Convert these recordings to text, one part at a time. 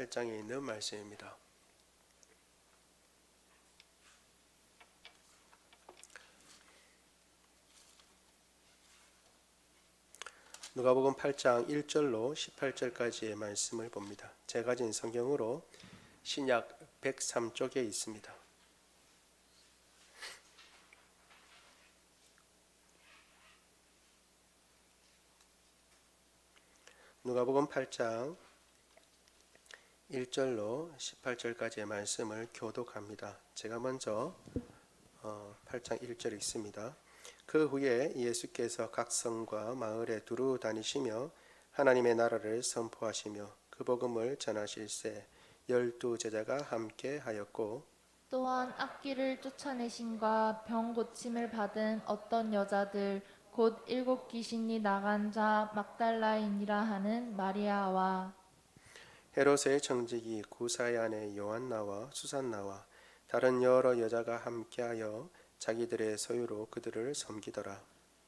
8장에 있는 말씀입니다. 누가복음 8장 1절로 18절까지의 말씀을 봅니다. 제가 가진 성경으로 신약 103쪽에 있습니다. 누가복음 8장 1절로 18절까지의 말씀을 교독합니다. 제가 먼저 8장 1절 읽습니다. 그 후에 예수께서 각 성과 마을에 두루 다니시며 하나님의 나라를 선포하시며 그 복음을 전하실세 12 제자가 함께 하였고 또한 악귀를 쫓아내심과 병 고침을 받은 어떤 여자들 곧 7 귀신이 나간 자 막달라인이라 하는 마리아와 헤롯의 정직이 구사의 아내 요한나와 수산나와 다른 여러 여자가 함께하여 자기들의 소유로 그들을 섬기더라.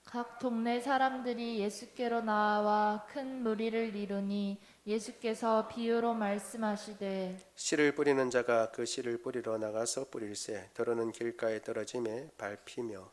각 동네 사람들이 예수께로 나와 큰 무리를 이루니 예수께서 비유로 말씀하시되 씨를 뿌리는 자가 그 씨를 뿌리러 나가서 뿌릴새 더러는 길가에 떨어짐에 밟히며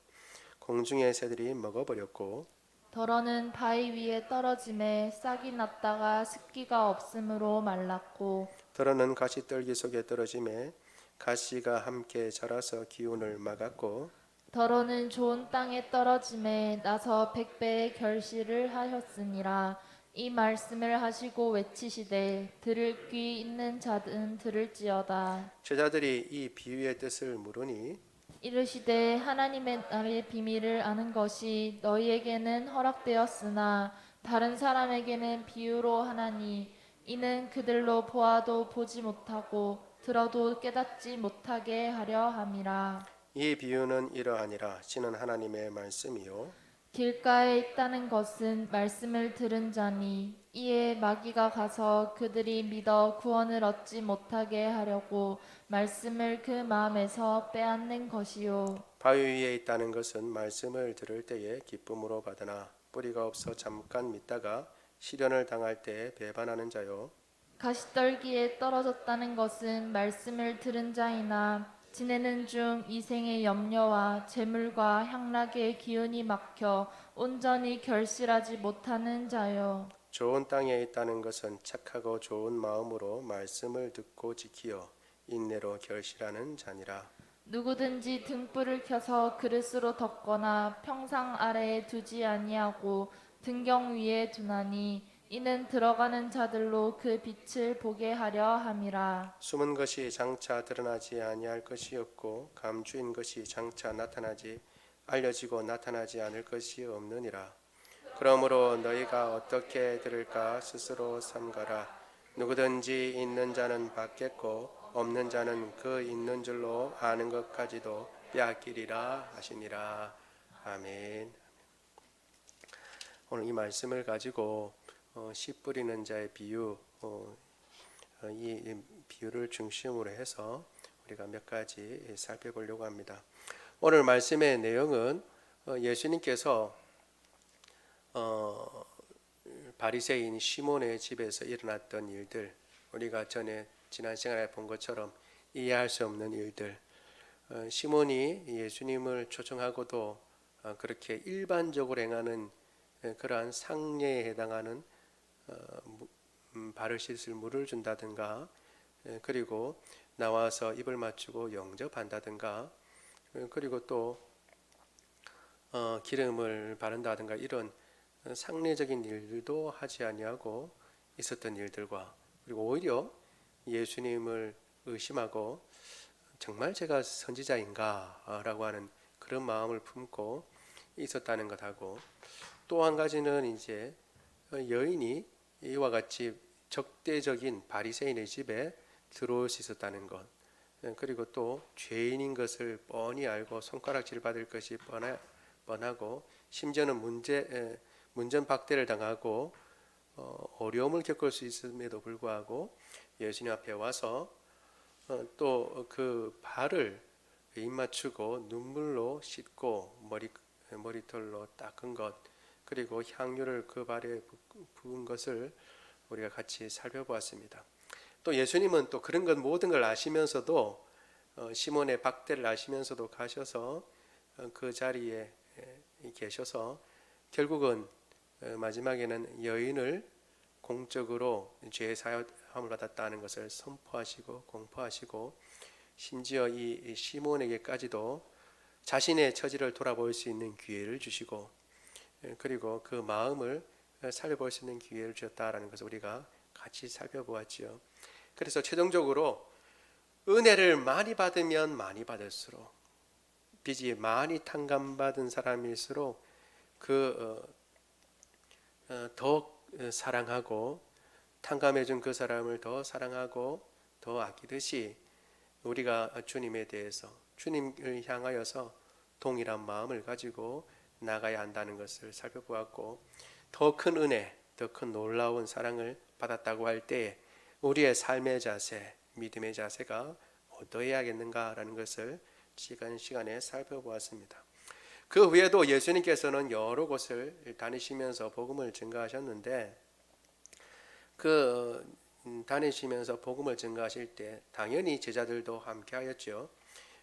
공중의 새들이 먹어버렸고 더러는 바위 위에 떨어짐에 싹이 났다가 습기가 없으므로 말랐고 더러는 가시떨기 속에 떨어짐에 가시가 함께 자라서 기운을 막았고 더러는 좋은 땅에 떨어짐에 나서 100배의 결실을 하였으니라. 이 말씀을 하시고 외치시되 들을 귀 있는 자는 들을지어다. 제자들이 이 비유의 뜻을 물으니 이르시되 하나님의 나라의 비밀을 아는 것이 너희에게는 허락되었으나 다른 사람에게는 비유로 하나니 이는 그들로 보아도 보지 못하고 들어도 깨닫지 못하게 하려 함이라. 이 비유는 이러하니라. 씨는 하나님의 말씀이요 길가에 있다는 것은 말씀을 들은 자니 이에 마귀가 가서 그들이 믿어 구원을 얻지 못하게 하려고 말씀을 그 마음에서 빼앗는 것이요. 바위 위에 있다는 것은 말씀을 들을 때에 기쁨으로 받으나 뿌리가 없어 잠깐 믿다가 시련을 당할 때에 배반하는 자요 가시떨기에 떨어졌다는 것은 말씀을 들은 자이나 지내는 중 이생의 염려와 재물과 향락의 기운이 막혀 온전히 결실하지 못하는 자요. 좋은 땅에 있다는 것은 착하고 좋은 마음으로 말씀을 듣고 지키어 인내로 결실하는 자니라. 누구든지 등불을 켜서 그릇으로 덮거나 평상 아래에 두지 아니하고 등경 위에 두나니 이는 들어가는 자들로 그 빛을 보게 하려 함이라. 숨은 것이 장차 드러나지 아니할 것이었고 감추인 것이 장차 나타나지 알려지고 나타나지 않을 것이 없느니라. 그러므로 너희가 어떻게 들을까 스스로 삼가라. 누구든지 있는 자는 받겠고 없는 자는 그 있는 줄로 아는 것까지도 빼앗기리라 하시니라. 아멘. 오늘 이 말씀을 가지고 씨 뿌리는 자의 비유, 이 비유를 중심으로 해서 우리가 몇 가지 살펴보려고 합니다. 오늘 말씀의 내용은 예수님께서 바리새인 시몬의 집에서 일어났던 일들, 우리가 지난 시간에 본 것처럼 이해할 수 없는 일들, 시몬이 예수님을 초청하고도 그렇게 일반적으로 행하는 그러한 상례에 해당하는 발을 씻을 물을 준다든가, 그리고 나와서 입을 맞추고 영접한다든가, 그리고 또 기름을 바른다든가 이런 상례적인 일들도 하지 아니하고 있었던 일들과, 그리고 오히려 예수님을 의심하고 정말 제가 선지자인가 라고 하는 그런 마음을 품고 있었다는 것하고, 또 한 가지는 이제 여인이 이와 같이 적대적인 바리새인의 집에 들어올 수 있었다는 것, 그리고 또 죄인인 것을 뻔히 알고 손가락질 받을 것이 뻔하고 심지어는 문전박대를 당하고 어려움을 겪을 수 있음에도 불구하고 예수님 앞에 와서 또 그 발을 입맞추고 눈물로 씻고 머리털로 닦은 것, 그리고 향유를 그 발에 부은 것을 우리가 같이 살펴보았습니다. 또 예수님은 또 그런 것 모든 걸 아시면서도 시몬의 박대를 아시면서도 가셔서 그 자리에 계셔서 결국은 마지막에는 여인을 공적으로 죄 사함을 받았다는 것을 선포하시고 공포하시고 심지어 이 시몬에게까지도 자신의 처지를 돌아볼 수 있는 기회를 주시고 그리고 그 마음을 살펴볼 수 있는 기회를 주셨다라는 것을 우리가 같이 살펴보았지요. 그래서 최종적으로 은혜를 많이 받으면 많이 받을수록 빚이 많이 탕감받은 사람일수록 더 사랑하고 탕감해준 그 사람을 더 사랑하고 더 아끼듯이 우리가 주님에 대해서 주님을 향하여서 동일한 마음을 가지고 나가야 한다는 것을 살펴보았고 더 큰 은혜, 더 큰 놀라운 사랑을 받았다고 할 때 우리의 삶의 자세, 믿음의 자세가 어떠해야겠는가라는 것을 시간에 살펴보았습니다. 그 외에도 예수님께서는 여러 곳을 다니시면서 복음을 증거하셨는데 다니시면서 복음을 증거하실 때 당연히 제자들도 함께하였죠.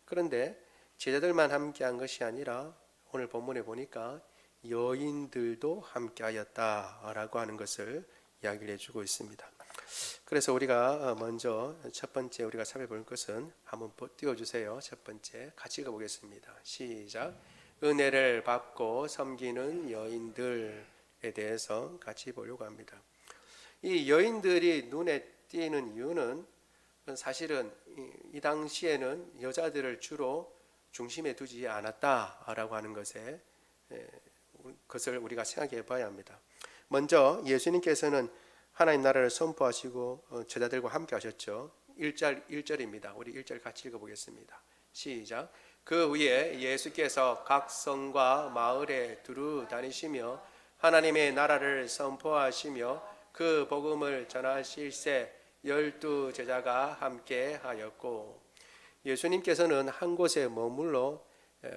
그런데 제자들만 함께한 것이 아니라 오늘 본문에 보니까 여인들도 함께하였다라고 하는 것을 이야기를 해주고 있습니다. 그래서 우리가 먼저 첫 번째 우리가 살펴볼 것은 한번 띄워주세요. 첫 번째 같이 읽어보겠습니다. 시작. 은혜를 받고 섬기는 여인들에 대해서 같이 보려고 합니다. 이 여인들이 눈에 띄는 이유는 사실은 이 당시에는 여자들을 주로 중심에 두지 않았다라고 하는 것을 우리가 생각해 봐야 합니다. 먼저 예수님께서는 하나님 나라를 선포하시고 제자들과 함께 하셨죠. 1절입니다. 우리 1절 같이 읽어보겠습니다. 시작. 그 위에 예수께서 각 성과 마을에 두루 다니시며 하나님의 나라를 선포하시며 그 복음을 전하실새 12 제자가 함께 하였고 예수님께서는 한 곳에 머물러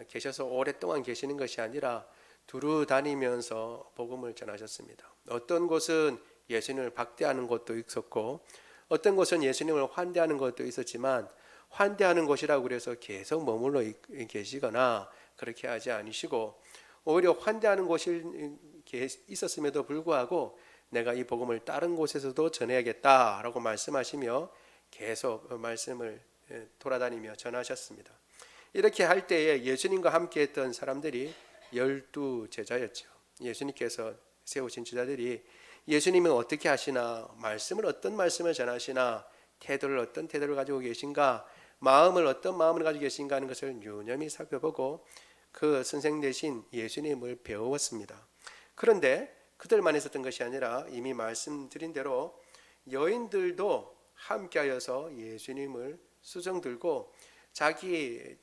계셔서 오랫동안 계시는 것이 아니라 두루 다니면서 복음을 전하셨습니다. 어떤 곳은 예수님을 박대하는 곳도 있었고 어떤 곳은 예수님을 환대하는 곳도 있었지만 환대하는 곳이라고 그래서 계속 머물러 계시거나 그렇게 하지 않으시고 오히려 환대하는 곳이 있었음에도 불구하고 내가 이 복음을 다른 곳에서도 전해야겠다라고 말씀하시며 계속 말씀을 돌아다니며 전하셨습니다. 이렇게 할 때에 예수님과 함께 했던 사람들이 12 제자였죠. 예수님께서 세우신 제자들이 예수님은 어떻게 하시나, 말씀을 어떤 말씀을 전하시나, 태도를 어떤 태도를 가지고 계신가, 마음을 어떤 마음을 가지고 계신가 하는 것을 유념히 살펴보고 그 선생 되신 예수님을 배웠습니다. 그런데 그들만 있었던 것이 아니라 이미 말씀드린 대로 여인들도 함께하여서 예수님을 수정들고 자기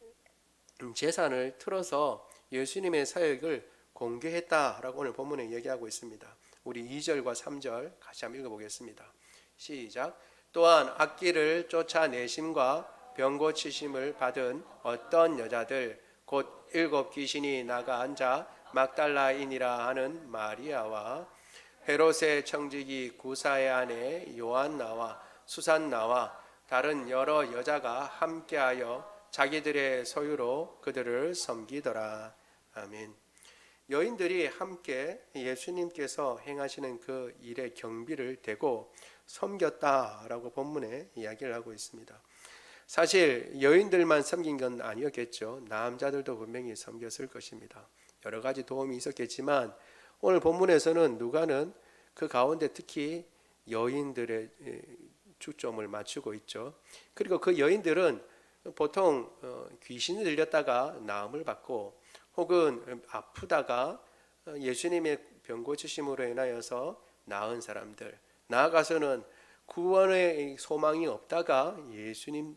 재산을 틀어서 예수님의 사역을 공개했다라고 오늘 본문에 얘기하고 있습니다. 우리 2절과 3절 같이 한번 읽어보겠습니다. 시작. 또한 악기를 쫓아내심과 병 고치심을 받은 어떤 여자들 곧 7 귀신이 나가 앉아 막달라인이라 하는 마리아와 헤롯의 청지기 구사의 아내 요한나와 수산나와 다른 여러 여자가 함께하여 자기들의 소유로 그들을 섬기더라. 아멘. 여인들이 함께 예수님께서 행하시는 그 일의 경비를 대고 섬겼다라고 본문에 이야기를 하고 있습니다. 사실 여인들만 섬긴 건 아니었겠죠. 남자들도 분명히 섬겼을 것입니다. 여러 가지 도움이 있었겠지만 오늘 본문에서는 누가는 그 가운데 특히 여인들의 초점을 맞추고 있죠. 그리고 그 여인들은 보통 귀신이 들렸다가 나음을 받고 혹은 아프다가 예수님의 병 고치심으로 인하여서 나은 사람들, 나아가서는 구원의 소망이 없다가 예수님을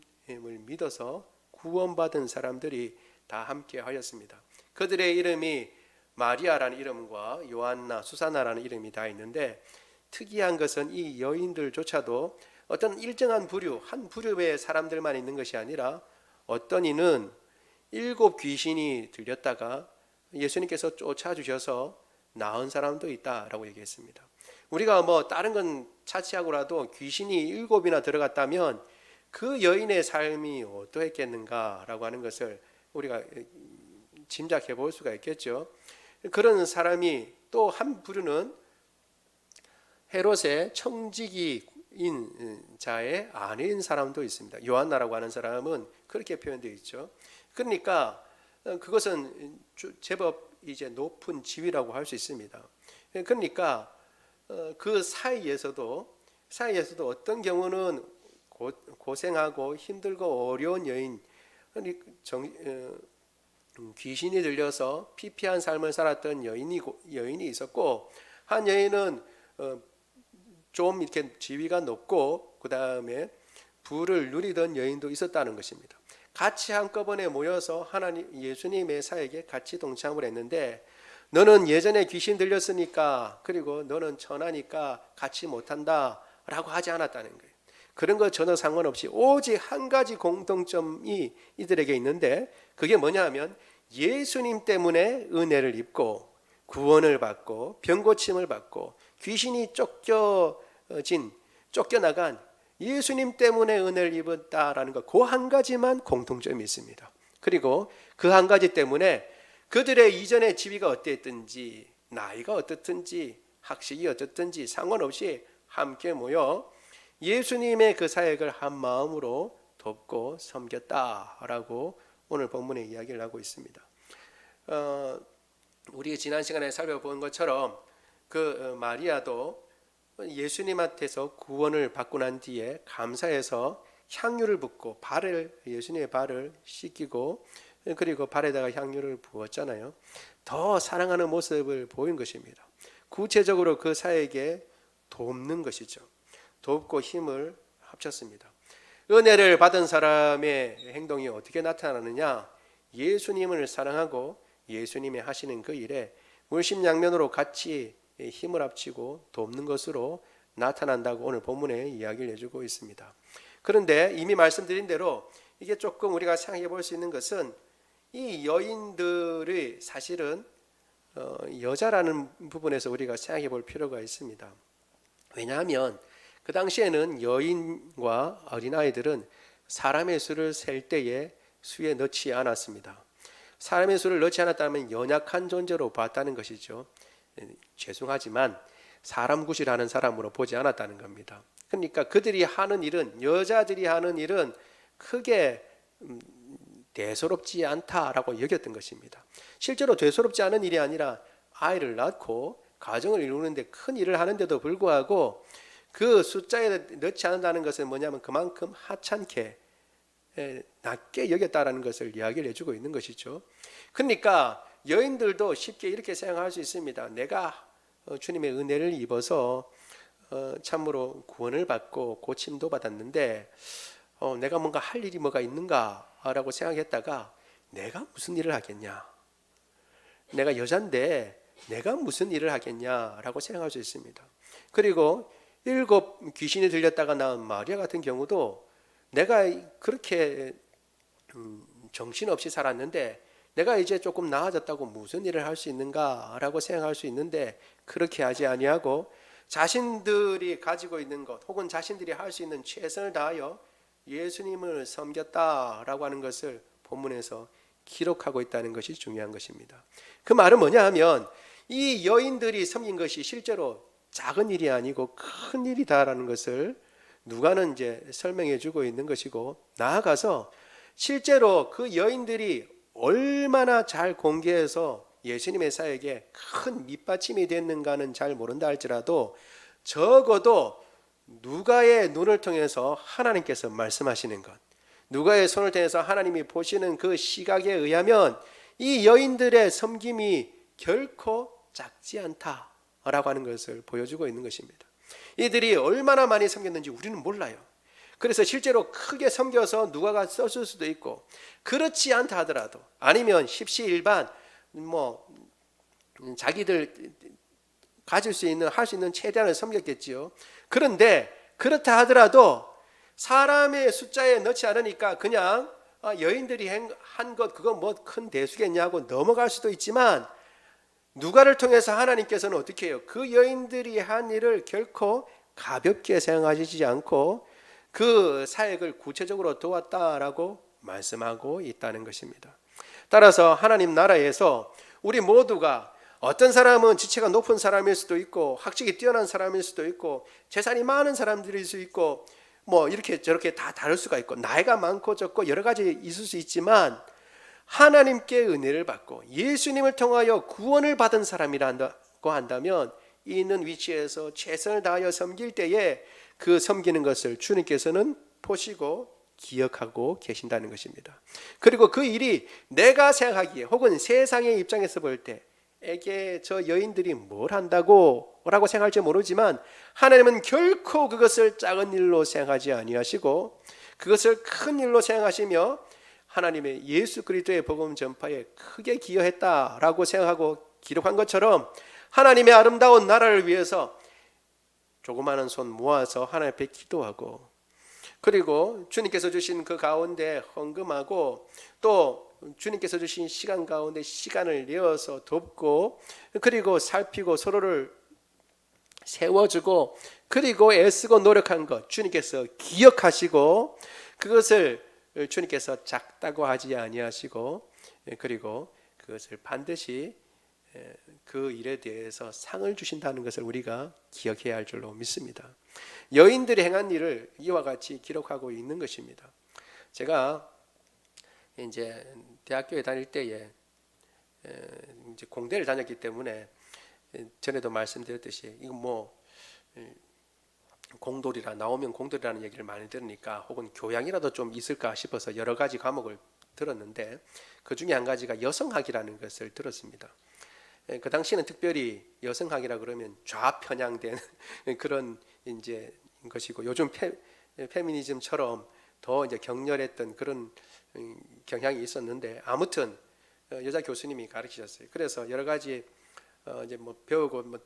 믿어서 구원받은 사람들이 다 함께 하였습니다. 그들의 이름이 마리아라는 이름과 요한나, 수사나라는 이름이 다 있는데 특이한 것은 이 여인들조차도 어떤 일정한 부류, 한 부류의 사람들만 있는 것이 아니라 어떤 이는 7 귀신이 들렸다가 예수님께서 쫓아주셔서 나은 사람도 있다라고 얘기했습니다. 우리가 뭐 다른 건 차치하고라도 귀신이 7이나 들어갔다면 그 여인의 삶이 어떠했겠는가라고 하는 것을 우리가 짐작해 볼 수가 있겠죠. 그런 사람이 또 한 부류는 헤롯의 청지기인 자의 아내인 사람도 있습니다. 요한나라고 하는 사람은 그렇게 표현되어 있죠. 그러니까 그것은 제법 이제 높은 지위라고 할 수 있습니다. 그러니까 그 사이에서도 어떤 경우는 고생하고 힘들고 어려운 여인, 귀신이 들려서 피폐한 삶을 살았던 여인이 있었고, 한 여인은 좀 이렇게 지위가 높고 그 다음에 부를 누리던 여인도 있었다는 것입니다. 같이 한꺼번에 모여서 예수님의 사역에 같이 동참을 했는데, 너는 예전에 귀신 들렸으니까, 그리고 너는 천하니까 같이 못한다 라고 하지 않았다는 거예요. 그런 거 전혀 상관없이 오직 한 가지 공통점이 이들에게 있는데, 그게 뭐냐 하면 예수님 때문에 은혜를 입고 구원을 받고 병고침을 받고 귀신이 쫓겨나간 예수님 때문에 은혜를 입었다라는 것, 그 한 가지만 공통점이 있습니다. 그리고 그 한 가지 때문에 그들의 이전의 지위가 어땠든지, 나이가 어떻든지, 학식이 어떻든지 상관없이 함께 모여 예수님의 그 사역을 한 마음으로 돕고 섬겼다라고 오늘 본문에 이야기를 하고 있습니다. 우리 지난 시간에 살펴본 것처럼 그 마리아도 예수님한테서 구원을 받고 난 뒤에 감사해서 향유를 붓고 예수님의 발을 씻기고, 그리고 발에다가 향유를 부었잖아요. 더 사랑하는 모습을 보인 것입니다. 구체적으로 그 사역에 돕는 것이죠. 돕고 힘을 합쳤습니다. 은혜를 받은 사람의 행동이 어떻게 나타나느냐? 예수님을 사랑하고 예수님이 하시는 그 일에 물심양면으로 같이 힘을 합치고 돕는 것으로 나타난다고 오늘 본문에 이야기를 해주고 있습니다. 그런데 이미 말씀드린 대로 이게 조금 우리가 생각해 볼 수 있는 것은, 이 여인들이 사실은 여자라는 부분에서 우리가 생각해 볼 필요가 있습니다. 왜냐하면 그 당시에는 여인과 어린아이들은 사람의 수를 셀 때에 수에 넣지 않았습니다. 사람의 수를 넣지 않았다면 연약한 존재로 봤다는 것이죠. 죄송하지만 사람 구실하는 사람으로 보지 않았다는 겁니다. 그러니까 그들이 하는 일은, 여자들이 하는 일은 크게 대수롭지 않다라고 여겼던 것입니다. 실제로 대수롭지 않은 일이 아니라 아이를 낳고 가정을 이루는데 큰 일을 하는데도 불구하고 그 숫자에 넣지 않는다는 것은 뭐냐면 그만큼 하찮게 낮게 여겼다라는 것을 이야기를 해주고 있는 것이죠. 그러니까 여인들도 쉽게 이렇게 생각할 수 있습니다. 내가 주님의 은혜를 입어서 참으로 구원을 받고 고침도 받았는데 내가 뭔가 할 일이 뭐가 있는가라고 생각했다가, 내가 무슨 일을 하겠냐, 내가 여잔데 내가 무슨 일을 하겠냐라고 생각할 수 있습니다. 그리고 7 귀신이 들렸다가 나온 마리아 같은 경우도 내가 그렇게 정신없이 살았는데 내가 이제 조금 나아졌다고 무슨 일을 할 수 있는가라고 생각할 수 있는데, 그렇게 하지 아니하고 자신들이 가지고 있는 것 혹은 자신들이 할 수 있는 최선을 다하여 예수님을 섬겼다라고 하는 것을 본문에서 기록하고 있다는 것이 중요한 것입니다. 그 말은 뭐냐 하면, 이 여인들이 섬긴 것이 실제로 작은 일이 아니고 큰 일이다라는 것을 누가는 이제 설명해 주고 있는 것이고, 나아가서 실제로 그 여인들이 얼마나 잘 공개해서 예수님의 사역에 큰 밑받침이 됐는가는 잘 모른다 할지라도, 적어도 누가의 눈을 통해서 하나님께서 말씀하시는 것, 누가의 손을 통해서 하나님이 보시는 그 시각에 의하면 이 여인들의 섬김이 결코 작지 않다라고 하는 것을 보여주고 있는 것입니다. 이들이 얼마나 많이 섬겼는지 우리는 몰라요. 그래서 실제로 크게 섬겨서 누가가 썼을 수도 있고, 그렇지 않다 하더라도, 아니면 십시일반 자기들 가질 수 있는, 할 수 있는 최대한을 섬겼겠지요. 그런데 그렇다 하더라도 사람의 숫자에 넣지 않으니까 그냥 여인들이 한 것 그거 뭐 큰 대수겠냐고 넘어갈 수도 있지만, 누가를 통해서 하나님께서는 어떻게 해요? 그 여인들이 한 일을 결코 가볍게 생각하시지 않고 그 사역을 구체적으로 도왔다라고 말씀하고 있다는 것입니다. 따라서 하나님 나라에서 우리 모두가 어떤 사람은 지체가 높은 사람일 수도 있고 학식이 뛰어난 사람일 수도 있고 재산이 많은 사람들일 수 있고 뭐 이렇게 저렇게 다 다를 수가 있고 나이가 많고 적고 여러 가지 있을 수 있지만 하나님께 은혜를 받고 예수님을 통하여 구원을 받은 사람이라고 한다면 있는 위치에서 최선을 다하여 섬길 때에 그 섬기는 것을 주님께서는 보시고 기억하고 계신다는 것입니다. 그리고 그 일이 내가 생각하기에 혹은 세상의 입장에서 볼 때 에게 저 여인들이 뭘 한다고 라고 생각할지 모르지만 하나님은 결코 그것을 작은 일로 생각하지 아니하시고 그것을 큰 일로 생각하시며 하나님의 예수 그리스도의 복음 전파에 크게 기여했다라고 생각하고 기록한 것처럼 하나님의 아름다운 나라를 위해서 조그마한 손 모아서 하나님 앞에 기도하고 그리고 주님께서 주신 그 가운데 헌금하고 또 주님께서 주신 시간 가운데 시간을 내어서 돕고 그리고 살피고 서로를 세워주고 그리고 애쓰고 노력한 것 주님께서 기억하시고 그것을 주님께서 작다고 하지 아니하시고 그리고 그것을 반드시 그 일에 대해서 상을 주신다는 것을 우리가 기억해야 할 줄로 믿습니다. 여인들이 행한 일을 이와 같이 기록하고 있는 것입니다. 제가 이제 대학교에 다닐 때에 이제 공대를 다녔기 때문에 전에도 말씀드렸듯이 이거 뭐 공돌이라 나오면 공돌이라는 얘기를 많이 들으니까 혹은 교양이라도 좀 있을까 싶어서 여러 가지 과목을 들었는데 그 중에 한 가지가 여성학이라는 것을 들었습니다. 그 당시에는 특별히 여성학이라 그러면 좌편향된 그런 이제 것이고 요즘 페미니즘처럼 더 이제 격렬했던 그런 경향이 있었는데 아무튼 여자 교수님이 가르치셨어요. 그래서 여러 가지 이제 뭐 배우고 뭐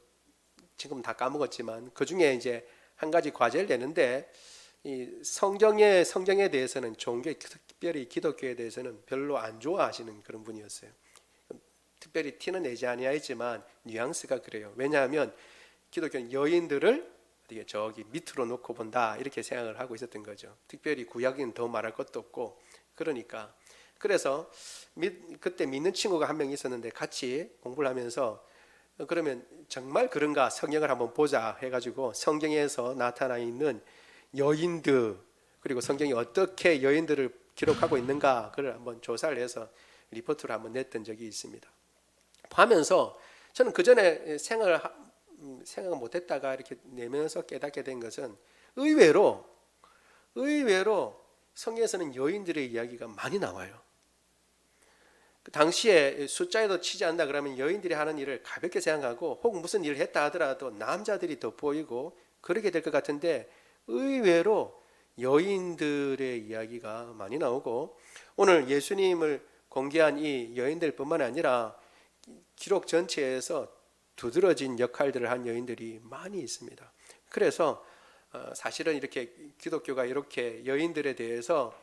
지금 다 까먹었지만 그 중에 이제 한 가지 과제를 내는데 이 성경에 대해서는 종교 특별히 기독교에 대해서는 별로 안 좋아하시는 그런 분이었어요. 특별히 티는 내지 아니하지만 뉘앙스가 그래요. 왜냐하면 기독교는 여인들을 어떻게 저기 밑으로 놓고 본다 이렇게 생각을 하고 있었던 거죠. 특별히 구약은 더 말할 것도 없고 그러니까 그래서 그때 믿는 친구가 한 명 있었는데 같이 공부를 하면서 그러면 정말 그런가 성경을 한번 보자 해가지고 성경에서 나타나 있는 여인들 그리고 성경이 어떻게 여인들을 기록하고 있는가 그걸 한번 조사를 해서 리포트를 한번 냈던 적이 있습니다. 하면서 저는 그 전에 생각을 못했다가 이렇게 내면서 깨닫게 된 것은 의외로 성경에서는 여인들의 이야기가 많이 나와요. 그 당시에 숫자에도 치지 않는다 그러면 여인들이 하는 일을 가볍게 생각하고 혹은 무슨 일을 했다 하더라도 남자들이 더 보이고 그렇게 될 것 같은데 의외로 여인들의 이야기가 많이 나오고 오늘 예수님을 공개한 이 여인들뿐만 아니라 기록 전체에서 두드러진 역할들을 한 여인들이 많이 있습니다. 그래서 사실은 이렇게 기독교가 이렇게 여인들에 대해서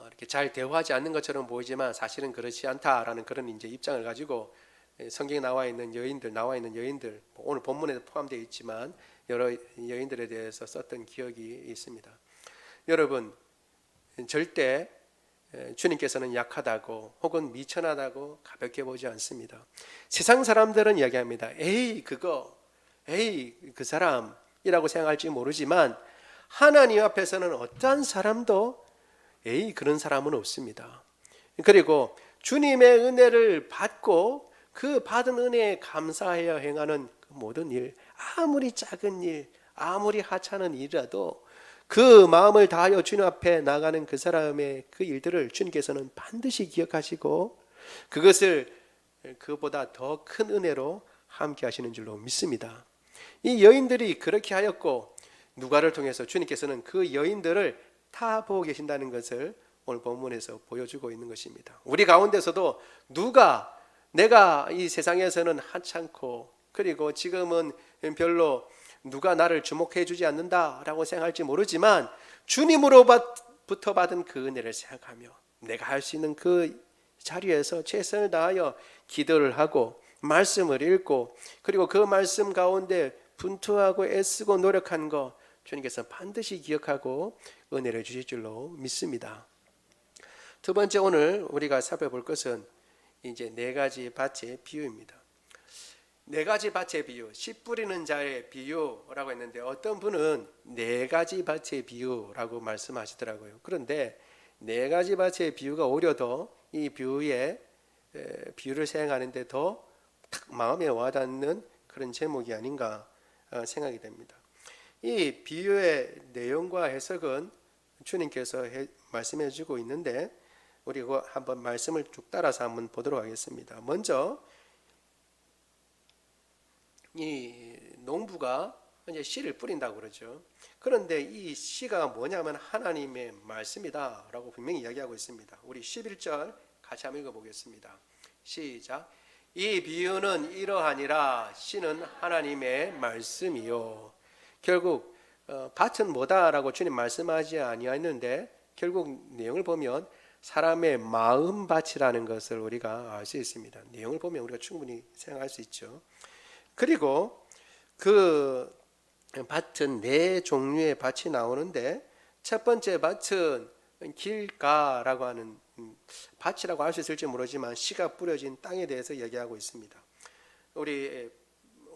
이렇게 잘 대우하지 않는 것처럼 보이지만 사실은 그렇지 않다라는 그런 이제 입장을 가지고 성경에 나와 있는 여인들 오늘 본문에 포함되어 있지만 여러 여인들에 대해서 썼던 기억이 있습니다. 여러분 절대 주님께서는 약하다고 혹은 미천하다고 가볍게 보지 않습니다. 세상 사람들은 이야기합니다. 에이 그 사람이라고 생각할지 모르지만 하나님 앞에서는 어떠한 사람도 에이 그런 사람은 없습니다. 그리고 주님의 은혜를 받고 그 받은 은혜에 감사하여 행하는 그 모든 일 아무리 작은 일 아무리 하찮은 일이라도 그 마음을 다하여 주님 앞에 나가는 그 사람의 그 일들을 주님께서는 반드시 기억하시고 그것을 그보다 더 큰 은혜로 함께 하시는 줄로 믿습니다. 이 여인들이 그렇게 하였고 누가를 통해서 주님께서는 그 여인들을 다 보고 계신다는 것을 오늘 본문에서 보여주고 있는 것입니다. 우리 가운데서도 내가 이 세상에서는 하찮고 그리고 지금은 별로 누가 나를 주목해 주지 않는다라고 생각할지 모르지만 주님으로부터 받은 그 은혜를 생각하며 내가 할 수 있는 그 자리에서 최선을 다하여 기도를 하고 말씀을 읽고 그리고 그 말씀 가운데 분투하고 애쓰고 노력한 거 주님께서 반드시 기억하고 은혜를 주실 줄로 믿습니다. 두 번째, 오늘 우리가 살펴볼 것은 이제 네 가지 밭의 비유입니다. 네 가지 밭의 비유, 씨 뿌리는 자의 비유라고 했는데 어떤 분은 네 가지 밭의 비유라고 말씀하시더라고요. 그런데 네 가지 밭의 비유가 오히려 더 이 비유를 사용하는데 더 마음에 와닿는 그런 제목이 아닌가 생각이 됩니다. 이 비유의 내용과 해석은 주님께서 말씀해 주고 있는데 우리가 한번 말씀을 쭉 따라서 한번 보도록 하겠습니다. 먼저 이 농부가 이제 씨를 뿌린다고 그러죠. 그런데 이 씨가 뭐냐면 하나님의 말씀이다라고 분명히 이야기하고 있습니다. 우리 11절 같이 한번 읽어보겠습니다. 시작. 이 비유는 이러하니라. 씨는 하나님의 말씀이요. 결국 밭은 뭐다라고 주님 말씀하지 아니했는데 결국 내용을 보면 사람의 마음 밭이라는 것을 우리가 알 수 있습니다. 내용을 보면 우리가 충분히 생각할 수 있죠. 그리고 그 밭은 네 종류의 밭이 나오는데 첫 번째 밭은 길가라고 하는 밭이라고 할 수 있을지 모르지만 씨가 뿌려진 땅에 대해서 얘기하고 있습니다. 우리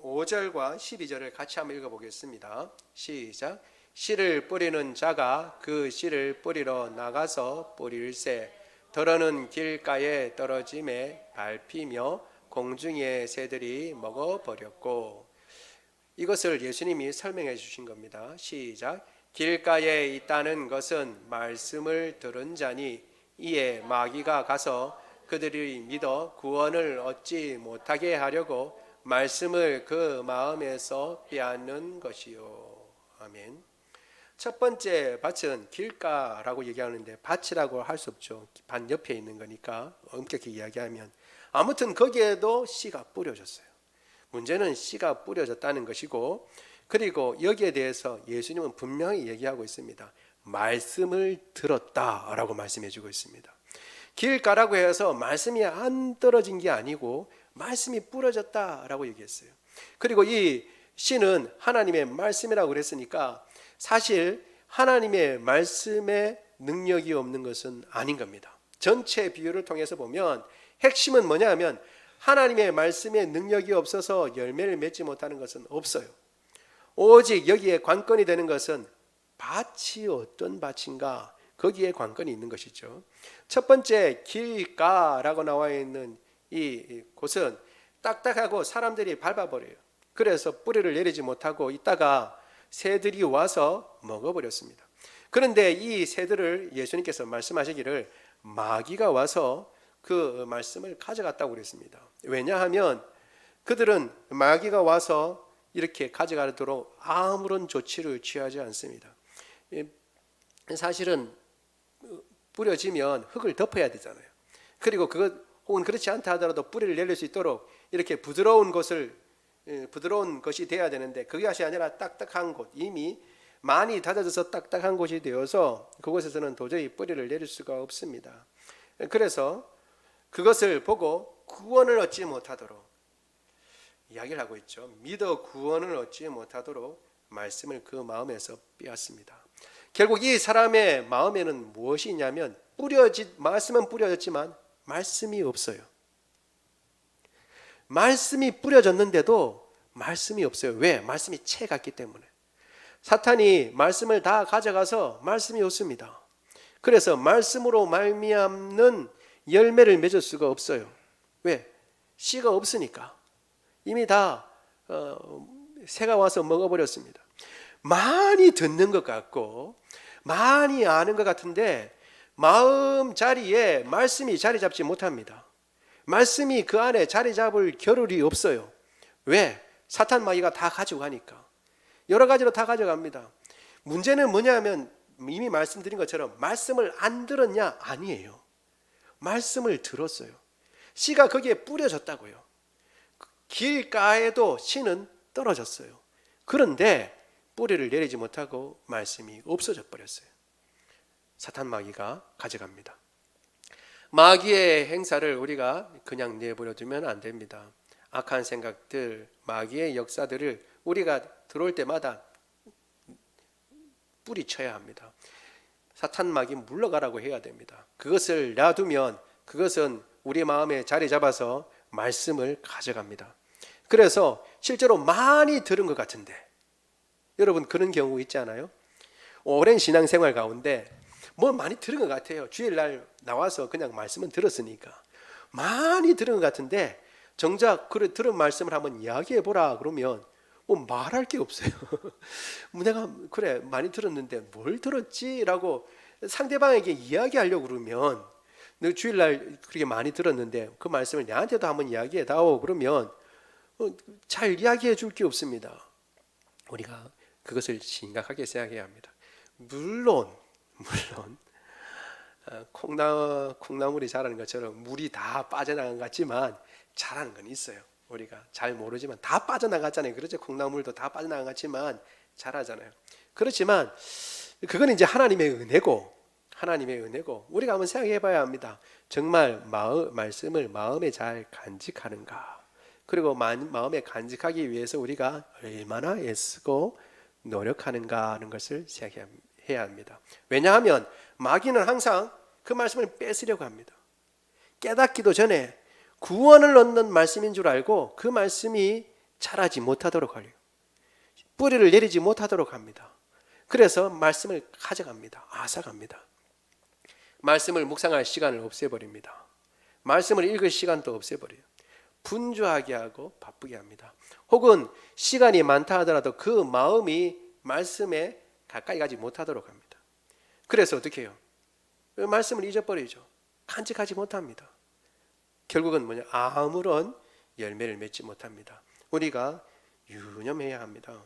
5절과 12절을 같이 한번 읽어보겠습니다. 시작. 씨를 뿌리는 자가 그 씨를 뿌리러 나가서 뿌릴새 더러는 길가에 떨어짐에 밟히며 공중의 새들이 먹어버렸고. 이것을 예수님이 설명해 주신 겁니다. 시작. 길가에 있다는 것은 말씀을 들은 자니 이에 마귀가 가서 그들이 믿어 구원을 얻지 못하게 하려고 말씀을 그 마음에서 빼앗는 것이요. 아멘. 첫 번째 밭은 길가라고 얘기하는데 밭이라고 할 수 없죠. 밭 옆에 있는 거니까 엄격히 이야기하면. 아무튼 거기에도 씨가 뿌려졌어요. 문제는 씨가 뿌려졌다는 것이고, 그리고 여기에 대해서 예수님은 분명히 얘기하고 있습니다. 말씀을 들었다라고 말씀해 주고 있습니다. 길가라고 해서 말씀이 안 떨어진 게 아니고 말씀이 뿌려졌다라고 얘기했어요. 그리고 이 씨는 하나님의 말씀이라고 그랬으니까 사실 하나님의 말씀에 능력이 없는 것은 아닌 겁니다. 전체 비유를 통해서 보면 핵심은 뭐냐 하면 하나님의 말씀에 능력이 없어서 열매를 맺지 못하는 것은 없어요. 오직 여기에 관건이 되는 것은 밭이 어떤 밭인가, 거기에 관건이 있는 것이죠. 첫 번째 길가라고 나와 있는 이 곳은 딱딱하고 사람들이 밟아버려요. 그래서 뿌리를 내리지 못하고 있다가 새들이 와서 먹어버렸습니다. 그런데 이 새들을 예수님께서 말씀하시기를 마귀가 와서 그 말씀을 가져갔다고 그랬습니다. 왜냐하면 그들은 마귀가 와서 이렇게 가져가도록 아무런 조치를 취하지 않습니다. 사실은 뿌려지면 흙을 덮어야 되잖아요. 그리고 그것 혹은 그렇지 않다 하더라도 뿌리를 내릴 수 있도록 이렇게 부드러운 것이 돼야 되는데 그것이 아니라 딱딱한 곳, 이미 많이 닫아져서 딱딱한 곳이 되어서 그곳에서는 도저히 뿌리를 내릴 수가 없습니다. 그래서 그것을 보고 구원을 얻지 못하도록 이야기를 하고 있죠. 믿어 구원을 얻지 못하도록 말씀을 그 마음에서 빼앗습니다. 결국 이 사람의 마음에는 무엇이 있냐면 말씀은 뿌려졌지만 말씀이 없어요. 말씀이 뿌려졌는데도 말씀이 없어요. 왜? 말씀이 채 갔기 때문에. 사탄이 말씀을 다 가져가서 말씀이 없습니다. 그래서 말씀으로 말미암는 열매를 맺을 수가 없어요. 왜? 씨가 없으니까. 이미 다 새가 와서 먹어버렸습니다. 많이 듣는 것 같고 많이 아는 것 같은데 마음 자리에 말씀이 자리 잡지 못합니다. 말씀이 그 안에 자리 잡을 겨를이 없어요. 왜? 사탄 마귀가 다 가지고 가니까. 여러 가지로 다 가져갑니다. 문제는 뭐냐면 이미 말씀드린 것처럼 말씀을 안 들었냐? 아니에요. 말씀을 들었어요. 씨가 거기에 뿌려졌다고요. 길가에도 씨는 떨어졌어요. 그런데 뿌리를 내리지 못하고 말씀이 없어져 버렸어요. 사탄 마귀가 가져갑니다. 마귀의 행사를 우리가 그냥 내버려 두면 안 됩니다. 악한 생각들, 마귀의 역사들을 우리가 들어올 때마다 뿌리쳐야 합니다. 사탄 마귀 물러가라고 해야 됩니다. 그것을 놔두면 그것은 우리 마음에 자리 잡아서 말씀을 가져갑니다. 그래서 실제로 많이 들은 것 같은데, 여러분 그런 경우 있지 않아요? 오랜 신앙생활 가운데 뭐 많이 들은 것 같아요. 주일날 나와서 그냥 말씀은 들었으니까 많이 들은 것 같은데, 정작 그래 들은 말씀을 한번 이야기해 보라 그러면 뭐 말할 게 없어요. 내가 그래 많이 들었는데 뭘 들었지라고 상대방에게 이야기하려고 그러면, 너 주일날 그렇게 많이 들었는데 그 말씀을 나한테도 한번 이야기해 다오 그러면 잘 이야기해 줄 게 없습니다. 우리가 그것을 심각하게 생각해야 합니다. 물론 콩나물이 자라는 것처럼 물이 다 빠져나간 것 같지만 자라는 건 있어요. 우리가 잘 모르지만 다 빠져나갔잖아요. 그렇죠? 콩나물도 다 빠져나갔지만 자라잖아요. 그렇지만 그건 이제 하나님의 은혜고 우리가 한번 생각해 봐야 합니다. 정말 말씀을 마음에 잘 간직하는가, 그리고 마음에 간직하기 위해서 우리가 얼마나 애쓰고 노력하는가 하는 것을 생각해야 합니다. 왜냐하면 마귀는 항상 그 말씀을 뺏으려고 합니다. 깨닫기도 전에 구원을 얻는 말씀인 줄 알고 그 말씀이 자라지 못하도록 하려고, 뿌리를 내리지 못하도록 합니다. 그래서 말씀을 가져갑니다. 앗아갑니다. 말씀을 묵상할 시간을 없애버립니다. 말씀을 읽을 시간도 없애버려요. 분주하게 하고 바쁘게 합니다. 혹은 시간이 많다 하더라도 그 마음이 말씀에 가까이 가지 못하도록 합니다. 그래서 어떻게 해요? 말씀을 잊어버리죠. 간직하지 못합니다. 결국은 뭐냐? 아무런 열매를 맺지 못합니다. 우리가 유념해야 합니다.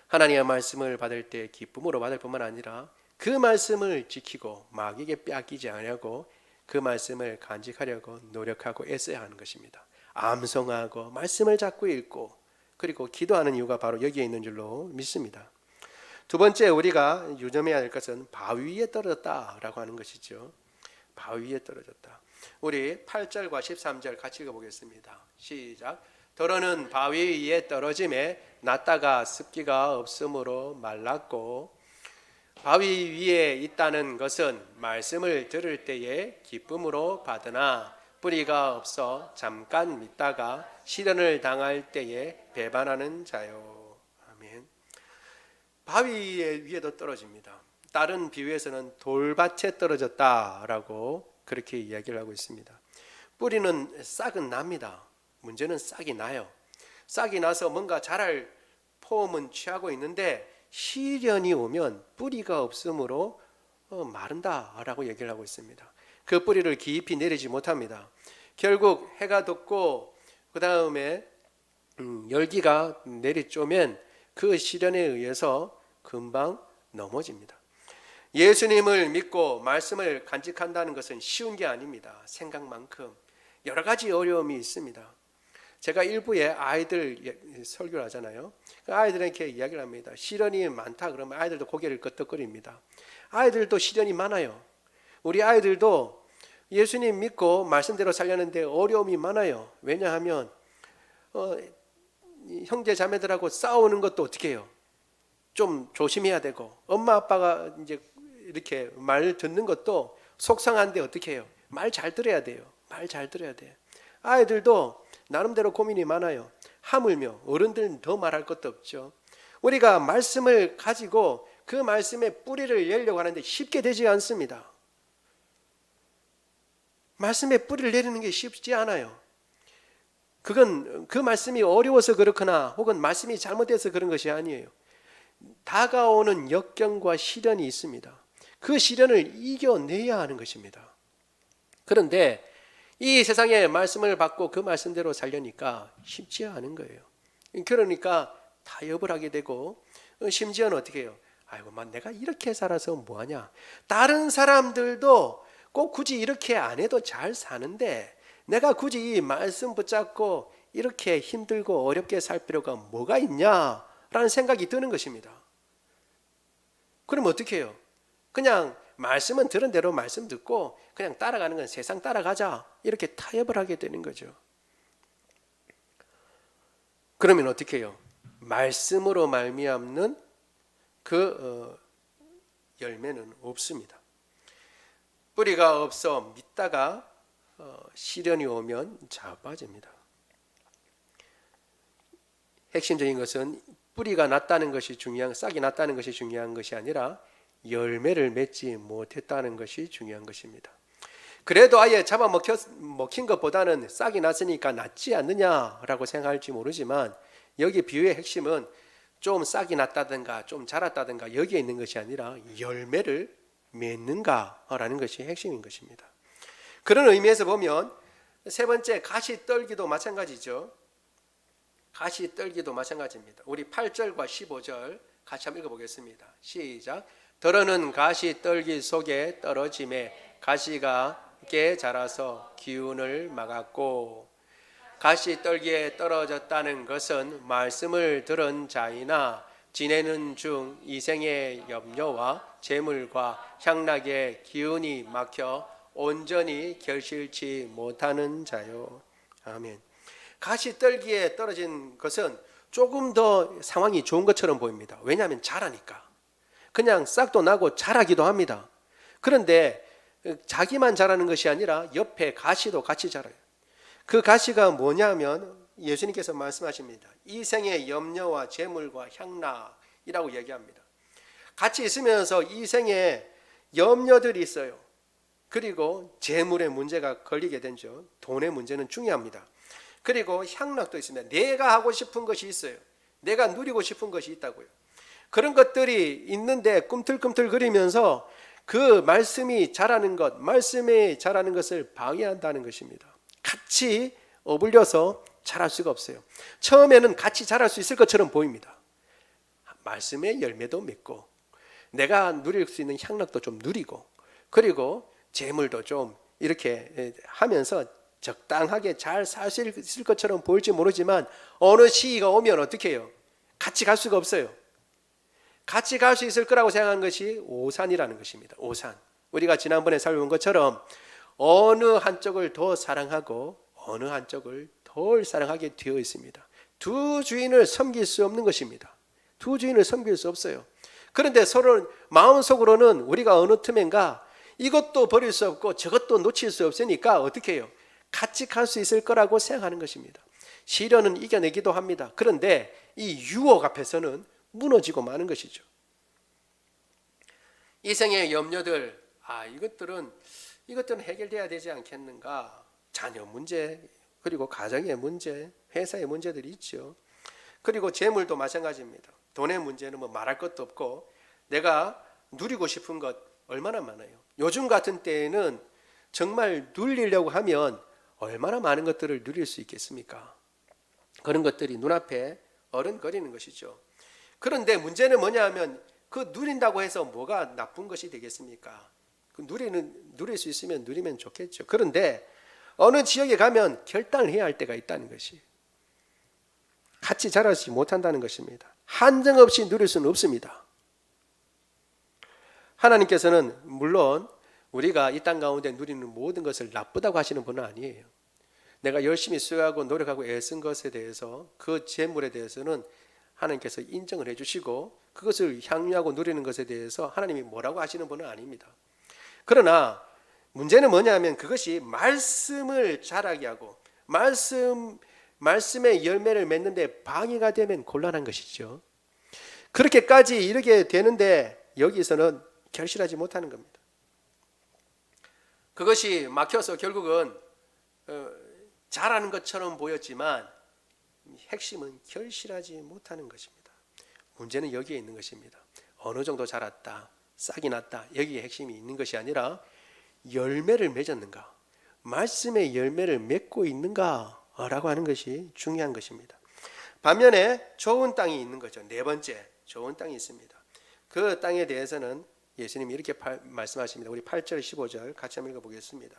하나님의 말씀을 받을 때 기쁨으로 받을 뿐만 아니라 그 말씀을 지키고 마귀에게 빼앗기지 않으려고 그 말씀을 간직하려고 노력하고 애써야 하는 것입니다. 암송하고 말씀을 자꾸 읽고 그리고 기도하는 이유가 바로 여기에 있는 줄로 믿습니다. 두 번째 우리가 유념해야 할 것은 바위 위에 떨어졌다라고 하는 것이죠. 바위 위에 떨어졌다. 우리 8절과 13절 같이 읽어보겠습니다. 시작. 더러는 바위 위에 떨어짐에 났다가 습기가 없으므로 말랐고, 바위 위에 있다는 것은 말씀을 들을 때에 기쁨으로 받으나 뿌리가 없어 잠깐 믿다가 시련을 당할 때에 배반하는 자요. 아멘. 바위 위에도 떨어집니다. 다른 비유에서는 돌밭에 떨어졌다라고 그렇게 이야기를 하고 있습니다. 뿌리는 싹은 납니다. 문제는 싹이 나요. 싹이 나서 뭔가 자랄 폼은 취하고 있는데 시련이 오면 뿌리가 없으므로 마른다라고 얘기를 하고 있습니다. 그 뿌리를 깊이 내리지 못합니다. 결국 해가 돋고 그 다음에 열기가 내리쬐면 그 시련에 의해서 금방 넘어집니다. 예수님을 믿고 말씀을 간직한다는 것은 쉬운 게 아닙니다. 생각만큼 여러 가지 어려움이 있습니다. 제가 일부에 아이들 설교를 하잖아요. 아이들에게 이야기를 합니다. 시련이 많다 그러면 아이들도 고개를 끄덕거립니다. 아이들도 시련이 많아요. 우리 아이들도 예수님 믿고 말씀대로 살려는데 어려움이 많아요. 왜냐하면 형제 자매들하고 싸우는 것도 어떻게 해요? 좀 조심해야 되고, 엄마 아빠가 이제 이렇게 말 듣는 것도 속상한데 어떻게 해요? 말 잘 들어야 돼요. 말 잘 들어야 돼요. 아이들도 나름대로 고민이 많아요. 하물며 어른들은 더 말할 것도 없죠. 우리가 말씀을 가지고 그 말씀에 뿌리를 내려고 하는데 쉽게 되지 않습니다. 말씀에 뿌리를 내리는 게 쉽지 않아요. 그건 그 말씀이 어려워서 그렇거나 혹은 말씀이 잘못돼서 그런 것이 아니에요. 다가오는 역경과 시련이 있습니다. 그 시련을 이겨내야 하는 것입니다. 그런데 이 세상에 말씀을 받고 그 말씀대로 살려니까 쉽지 않은 거예요. 그러니까 타협을 하게 되고, 심지어는 어떻게 해요? 아이고, 내가 이렇게 살아서 뭐하냐? 다른 사람들도 꼭 굳이 이렇게 안 해도 잘 사는데 내가 굳이 이 말씀 붙잡고 이렇게 힘들고 어렵게 살 필요가 뭐가 있냐라는 생각이 드는 것입니다. 그럼 어떻게 해요? 그냥 말씀은 들은 대로 말씀 듣고 그냥 따라가는 건 세상 따라가자 이렇게 타협을 하게 되는 거죠. 그러면 어떻게 해요? 말씀으로 말미암는 그 열매는 없습니다. 뿌리가 없어 믿다가 시련이 오면 자빠집니다. 핵심적인 것은 뿌리가 났다는 것이 싹이 났다는 것이 중요한 것이 아니라 열매를 맺지 못했다는 것이 중요한 것입니다. 그래도 아예 잡아먹힌 것보다는 싹이 났으니까 낫지 않느냐라고 생각할지 모르지만 여기 비유의 핵심은 좀 싹이 났다든가 좀 자랐다든가 여기에 있는 것이 아니라 열매를 맺는가라는 것이 핵심인 것입니다. 그런 의미에서 보면 세 번째 가시 떨기도 마찬가지죠. 가시 떨기도 마찬가지입니다. 우리 8절과 15절 같이 한번 읽어보겠습니다. 시작. 더러는 가시 떨기 속에 떨어짐에 가시가 깨 자라서 기운을 막았고, 가시 떨기에 떨어졌다는 것은 말씀을 들은 자이나 지내는 중 이생의 염려와 재물과 향락의 기운이 막혀 온전히 결실치 못하는 자요. 아멘. 가시 떨기에 떨어진 것은 조금 더 상황이 좋은 것처럼 보입니다. 왜냐하면 자라니까. 그냥 싹도 나고 자라기도 합니다. 그런데 자기만 자라는 것이 아니라 옆에 가시도 같이 자라요. 그 가시가 뭐냐면 예수님께서 말씀하십니다. 이 생의 염려와 재물과 향락이라고 얘기합니다. 같이 있으면서 이 생에 염려들이 있어요. 그리고 재물의 문제가 걸리게 되죠. 돈의 문제는 중요합니다. 그리고 향락도 있습니다. 내가 하고 싶은 것이 있어요. 내가 누리고 싶은 것이 있다고요. 그런 것들이 있는데 꿈틀꿈틀거리면서 그 말씀이 자라는 것, 말씀이 자라는 것을 방해한다는 것입니다. 같이 어울려서 자랄 수가 없어요. 처음에는 같이 자랄 수 있을 것처럼 보입니다. 말씀의 열매도 맺고 내가 누릴 수 있는 향락도 좀 누리고 그리고 재물도 좀 이렇게 하면서 적당하게 잘 살 수 있을 것처럼 보일지 모르지만 어느 시기가 오면 어떻게 해요? 같이 갈 수가 없어요. 같이 갈 수 있을 거라고 생각하는 것이 오산이라는 것입니다. 오산. 우리가 지난번에 살펴본 것처럼 어느 한쪽을 더 사랑하고 어느 한쪽을 덜 사랑하게 되어 있습니다. 두 주인을 섬길 수 없는 것입니다. 두 주인을 섬길 수 없어요. 그런데 서로 마음속으로는 우리가 어느 틈엔가 이것도 버릴 수 없고 저것도 놓칠 수 없으니까 어떻게 해요? 같이 갈 수 있을 거라고 생각하는 것입니다. 시련은 이겨내기도 합니다. 그런데 이 유혹 앞에서는 무너지고 마는 것이죠. 이생의 염려들, 이것들은 해결돼야 되지 않겠는가? 자녀 문제, 그리고 가정의 문제, 회사의 문제들이 있죠. 그리고 재물도 마찬가지입니다. 돈의 문제는 뭐 말할 것도 없고 내가 누리고 싶은 것 얼마나 많아요. 요즘 같은 때에는 정말 누리려고 하면 얼마나 많은 것들을 누릴 수 있겠습니까? 그런 것들이 눈앞에 어른거리는 것이죠. 그런데 문제는 뭐냐 하면 그 누린다고 해서 뭐가 나쁜 것이 되겠습니까? 누릴 수 있으면 누리면 좋겠죠. 그런데 어느 지역에 가면 결단을 해야 할 때가 있다는 것이 같이 자라지 못한다는 것입니다. 한정없이 누릴 수는 없습니다. 하나님께서는 물론 우리가 이 땅 가운데 누리는 모든 것을 나쁘다고 하시는 분은 아니에요. 내가 열심히 수고하고 노력하고 애쓴 것에 대해서 그 재물에 대해서는 하나님께서 인정을 해주시고 그것을 향유하고 누리는 것에 대해서 하나님이 뭐라고 하시는 분은 아닙니다. 그러나 문제는 뭐냐면 그것이 말씀을 자라게 하고 말씀의 열매를 맺는데 방해가 되면 곤란한 것이죠. 그렇게까지 이르게 되는데 여기서는 결실하지 못하는 겁니다. 그것이 막혀서 결국은 잘하는 것처럼 보였지만 핵심은 결실하지 못하는 것입니다. 문제는 여기에 있는 것입니다. 어느 정도 자랐다, 싹이 났다, 여기에 핵심이 있는 것이 아니라 열매를 맺었는가, 말씀의 열매를 맺고 있는가라고 하는 것이 중요한 것입니다. 반면에 좋은 땅이 있는 거죠. 네 번째, 좋은 땅이 있습니다. 그 땅에 대해서는 예수님이 이렇게 말씀하십니다. 우리 8절 15절 같이 한번 읽어보겠습니다.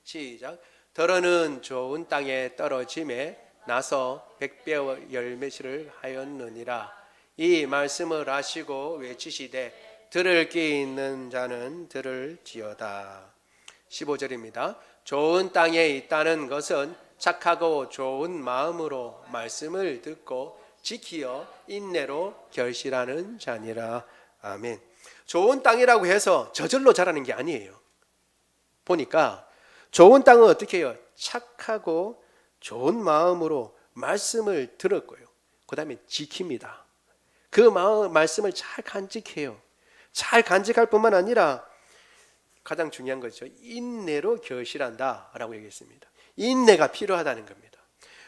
시작. 더러는 좋은 땅에 떨어짐에 나서 100배 열매를 하였느니라. 이 말씀을 아시고 외치시되 들을 귀 있는 자는 들을지어다. 15절입니다. 좋은 땅에 있다는 것은 착하고 좋은 마음으로 말씀을 듣고 지키어 인내로 결실하는 자니라. 아멘. 좋은 땅이라고 해서 저절로 자라는 게 아니에요. 보니까 좋은 땅은 어떻게 해요? 착하고 좋은 마음으로 말씀을 들었고요. 그 다음에 지킵니다. 그 말씀을 잘 간직해요. 잘 간직할 뿐만 아니라 가장 중요한 것이죠. 인내로 결실한다 라고 얘기했습니다. 인내가 필요하다는 겁니다.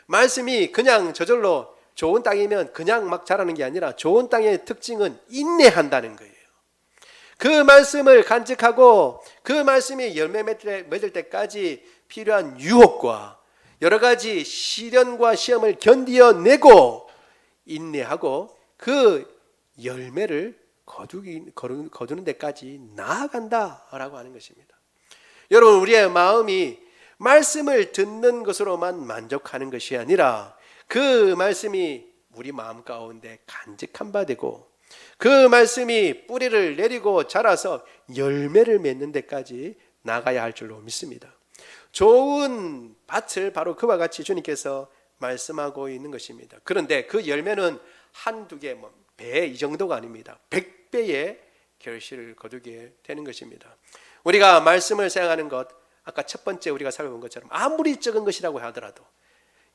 말씀이 그냥 저절로 좋은 땅이면 그냥 막 자라는 게 아니라 좋은 땅의 특징은 인내한다는 거예요. 그 말씀을 간직하고 그 말씀이 열매 맺을 때까지 필요한 유혹과 여러 가지 시련과 시험을 견디어내고 인내하고 그 열매를 거두는 데까지 나아간다라고 하는 것입니다. 여러분, 우리의 마음이 말씀을 듣는 것으로만 만족하는 것이 아니라 그 말씀이 우리 마음 가운데 간직한 바 되고 그 말씀이 뿌리를 내리고 자라서 열매를 맺는 데까지 나가야 할 줄로 믿습니다. 좋은 밭을 바로 그와 같이 주님께서 말씀하고 있는 것입니다. 그런데 그 열매는 한두 개, 배 이 정도가 아닙니다. 100배의 결실을 거두게 되는 것입니다. 우리가 말씀을 생각하는 것, 아까 첫 번째 우리가 살펴본 것처럼 아무리 적은 것이라고 하더라도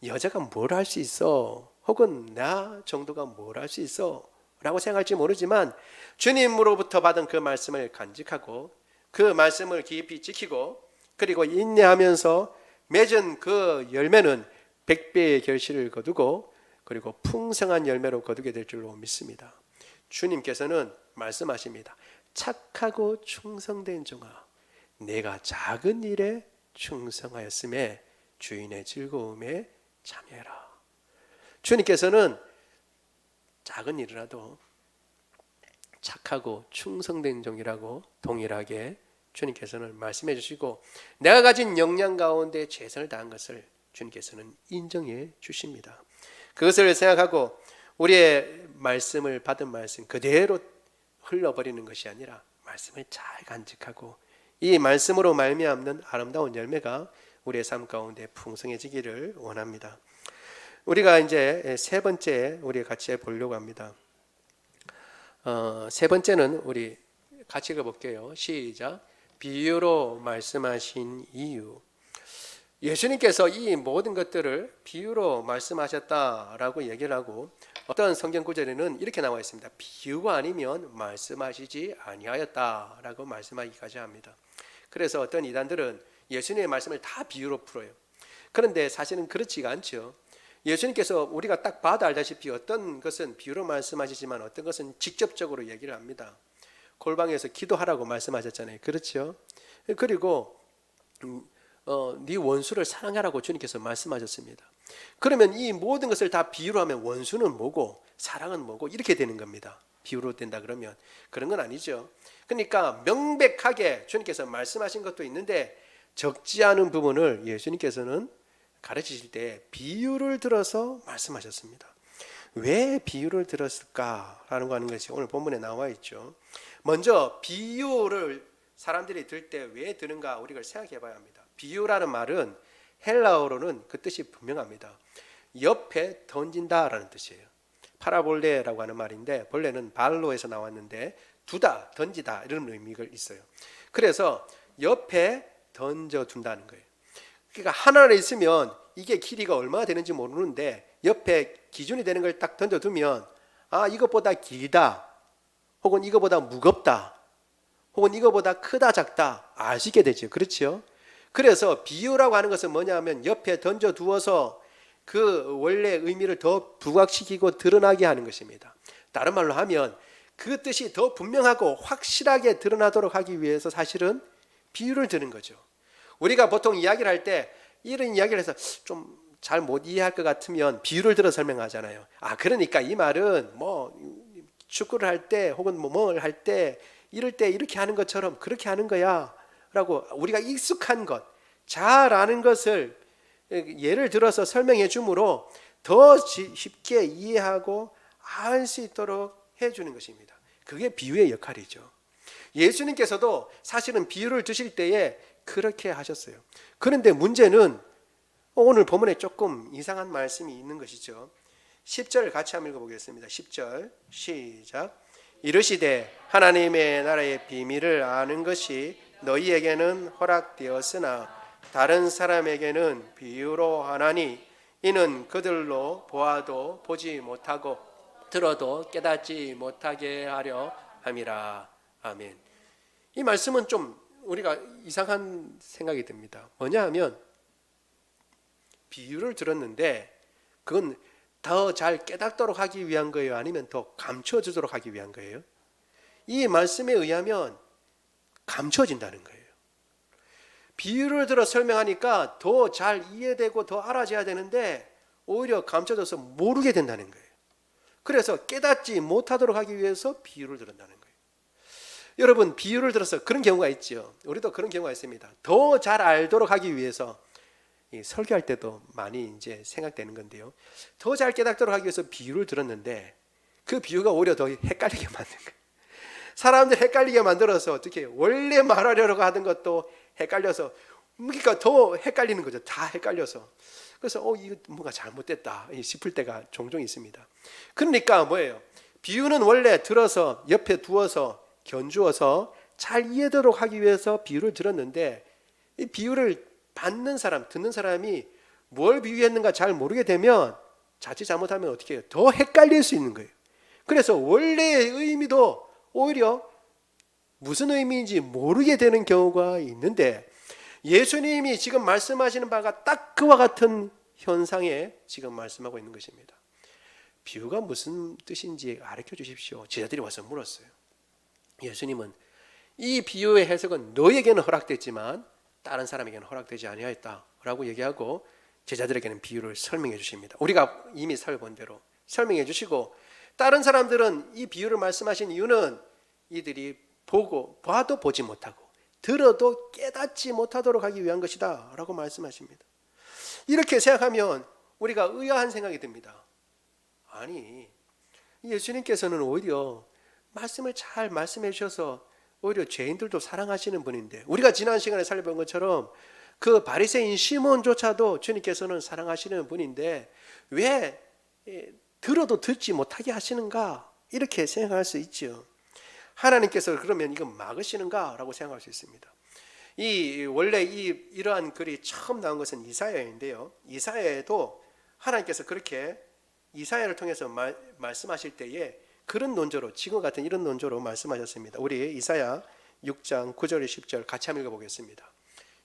여자가 뭘 할 수 있어? 혹은 나 정도가 뭘 할 수 있어? 라고 생각할지 모르지만 주님으로부터 받은 그 말씀을 간직하고 그 말씀을 깊이 지키고 그리고 인내하면서 맺은 그 열매는 100배의 결실을 거두고 그리고 풍성한 열매로 거두게 될 줄로 믿습니다. 주님께서는 말씀하십니다. 착하고 충성된 종아, 내가 작은 일에 충성하였음에 주인의 즐거움에 참여해라. 주님께서는 작은 일이라도 착하고 충성된 종이라고 동일하게 주님께서는 말씀해 주시고 내가 가진 역량 가운데 최선을 다한 것을 주님께서는 인정해 주십니다. 그것을 생각하고 우리의 말씀을 받은 말씀 그대로 흘러버리는 것이 아니라 말씀을 잘 간직하고 이 말씀으로 말미암는 아름다운 열매가 우리의 삶 가운데 풍성해지기를 원합니다. 우리가 이제 세 번째 우리 같이 보려고 합니다. 세 번째는 우리 같이 읽어볼게요. 시작. 비유로 말씀하신 이유. 예수님께서 이 모든 것들을 비유로 말씀하셨다라고 얘기를 하고 어떤 성경 구절에는 이렇게 나와 있습니다. 비유가 아니면 말씀하시지 아니하였다라고 말씀하기까지 합니다. 그래서 어떤 이단들은 예수님의 말씀을 다 비유로 풀어요. 그런데 사실은 그렇지가 않죠. 예수님께서 우리가 딱 봐도 알다시피 어떤 것은 비유로 말씀하시지만 어떤 것은 직접적으로 얘기를 합니다. 골방에서 기도하라고 말씀하셨잖아요. 그렇죠? 그리고 네 원수를 사랑하라고 주님께서 말씀하셨습니다. 그러면 이 모든 것을 다 비유로 하면 원수는 뭐고 사랑은 뭐고 이렇게 되는 겁니다. 비유로 된다 그러면 그런 건 아니죠. 그러니까 명백하게 주님께서 말씀하신 것도 있는데 적지 않은 부분을 예수님께서는 가르치실 때 비유를 들어서 말씀하셨습니다. 왜 비유를 들었을까라는 거 하는 것이 오늘 본문에 나와 있죠. 먼저 비유를 사람들이 들 때 왜 드는가 우리가 생각해 봐야 합니다. 비유라는 말은 헬라어로는 그 뜻이 분명합니다. 옆에 던진다라는 뜻이에요. 파라볼레라고 하는 말인데 본래는 발로에서 나왔는데 두다, 던지다 이런 의미가 있어요. 그래서 옆에 던져둔다는 거예요. 그러니까 하나를 있으면 이게 길이가 얼마나 되는지 모르는데 옆에 기준이 되는 걸 딱 던져두면 아 이것보다 길다 혹은 이것보다 무겁다 혹은 이것보다 크다 작다 아시게 되죠. 그렇죠? 그래서 비유라고 하는 것은 뭐냐 하면 옆에 던져두어서 그 원래 의미를 더 부각시키고 드러나게 하는 것입니다. 다른 말로 하면 그 뜻이 더 분명하고 확실하게 드러나도록 하기 위해서 사실은 비유를 드는 거죠. 우리가 보통 이야기를 할 때 이런 이야기를 해서 좀 잘 못 이해할 것 같으면 비유를 들어 설명하잖아요. 아 그러니까 이 말은 뭐 축구를 할 때 혹은 뭘 할 때 이럴 때 이렇게 하는 것처럼 그렇게 하는 거야 라고 우리가 익숙한 것 잘 아는 것을 예를 들어서 설명해 주므로 더 쉽게 이해하고 알 수 있도록 해주는 것입니다. 그게 비유의 역할이죠. 예수님께서도 사실은 비유를 드실 때에 그렇게 하셨어요. 그런데 문제는 오늘 본문에 조금 이상한 말씀이 있는 것이죠. 10절 같이 한번 읽어보겠습니다. 10절 시작. 이르시되 하나님의 나라의 비밀을 아는 것이 너희에게는 허락되었으나 다른 사람에게는 비유로 하나니 이는 그들로 보아도 보지 못하고 들어도 깨닫지 못하게 하려 함이라. 아멘. 이 말씀은 좀 우리가 이상한 생각이 듭니다. 뭐냐 하면 비유를 들었는데 그건 더 잘 깨닫도록 하기 위한 거예요? 아니면 더 감춰지도록 하기 위한 거예요? 이 말씀에 의하면 감춰진다는 거예요. 비유를 들어 설명하니까 더 잘 이해되고 더 알아져야 되는데 오히려 감춰져서 모르게 된다는 거예요. 그래서 깨닫지 못하도록 하기 위해서 비유를 들었다는 거예요. 여러분, 비유를 들어서 그런 경우가 있죠. 우리도 그런 경우가 있습니다. 더 잘 알도록 하기 위해서 설교할 때도 많이 이제 생각되는 건데요. 더 잘 깨닫도록 하기 위해서 비유를 들었는데 그 비유가 오히려 더 헷갈리게 만든 거예요. 사람들 헷갈리게 만들어서 어떻게 원래 말하려고 하던 것도 헷갈려서 그러니까 더 헷갈리는 거죠. 다 헷갈려서. 그래서 이거 뭔가 잘못됐다 싶을 때가 종종 있습니다. 그러니까 뭐예요? 비유는 원래 들어서 옆에 두어서 견주어서 잘 이해되도록 하기 위해서 비유를 들었는데 이 비유를 받는 사람, 듣는 사람이 뭘 비유했는가 잘 모르게 되면 자칫 잘못하면 어떻게 해요? 더 헷갈릴 수 있는 거예요. 그래서 원래의 의미도 오히려 무슨 의미인지 모르게 되는 경우가 있는데 예수님이 지금 말씀하시는 바가 딱 그와 같은 현상에 지금 말씀하고 있는 것입니다. 비유가 무슨 뜻인지 가르쳐 주십시오. 제자들이 와서 물었어요. 예수님은 이 비유의 해석은 너에게는 허락됐지만 다른 사람에게는 허락되지 아니하였다라고 얘기하고 제자들에게는 비유를 설명해 주십니다. 우리가 이미 살펴본 대로 설명해 주시고 다른 사람들은 이 비유를 말씀하신 이유는 이들이 봐도 보지 못하고 들어도 깨닫지 못하도록 하기 위한 것이다 라고 말씀하십니다. 이렇게 생각하면 우리가 의아한 생각이 듭니다. 아니, 예수님께서는 오히려 말씀을 잘 말씀해 주셔서 오히려 죄인들도 사랑하시는 분인데 우리가 지난 시간에 살펴본 것처럼 그 바리새인 시몬조차도 주님께서는 사랑하시는 분인데 왜 들어도 듣지 못하게 하시는가 이렇게 생각할 수 있죠. 하나님께서 그러면 이거 막으시는가 라고 생각할 수 있습니다. 원래 이러한 글이 처음 나온 것은 이사야인데요. 이사야에도 하나님께서 그렇게 이사야를 통해서 말씀하실 때에 그런 논조로 지금 같은 이런 논조로 말씀하셨습니다. 우리 이사야 6장 9절 10절 같이 한번 읽어보겠습니다.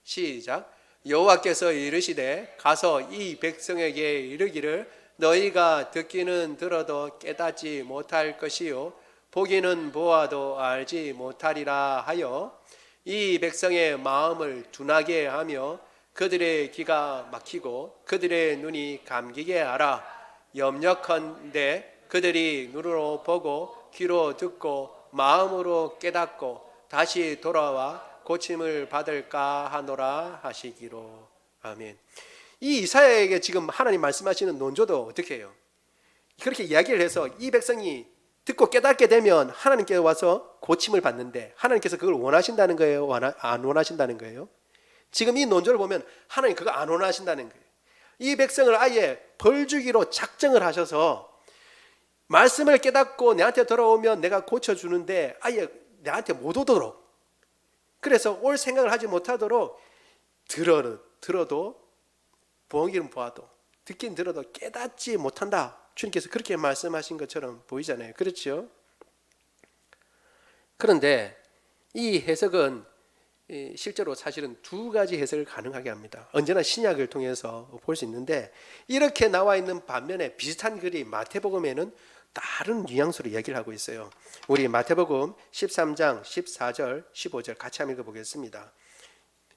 시작. 여호와께서 이르시되 가서 이 백성에게 이르기를 너희가 듣기는 들어도 깨닫지 못할 것이요 보기는 보아도 알지 못하리라 하여 이 백성의 마음을 둔하게 하며 그들의 귀가 막히고 그들의 눈이 감기게 하라. 염려컨대 그들이 눈으로 보고 귀로 듣고 마음으로 깨닫고 다시 돌아와 고침을 받을까 하노라 하시기로. 아멘. 이 이사야에게 지금 하나님 말씀하시는 논조도 어떻게 해요? 그렇게 이야기를 해서 이 백성이 듣고 깨닫게 되면 하나님께 와서 고침을 받는데 하나님께서 그걸 원하신다는 거예요? 안 원하신다는 거예요? 지금 이 논조를 보면 하나님 그거 안 원하신다는 거예요. 이 백성을 아예 벌 주기로 작정을 하셔서 말씀을 깨닫고 내한테 돌아오면 내가 고쳐주는데 아예 내한테 못 오도록, 그래서 올 생각을 하지 못하도록 들어도 보기는 보아도 듣긴 들어도 깨닫지 못한다. 주님께서 그렇게 말씀하신 것처럼 보이잖아요. 그렇죠? 그런데 이 해석은 실제로 사실은 두 가지 해석을 가능하게 합니다. 언제나 신약을 통해서 볼 수 있는데 이렇게 나와 있는 반면에 비슷한 글이 마태복음에는 다른 뉘앙스로 이야기를 하고 있어요. 우리 마태복음 13장 14절 15절 같이 한번 읽어보겠습니다.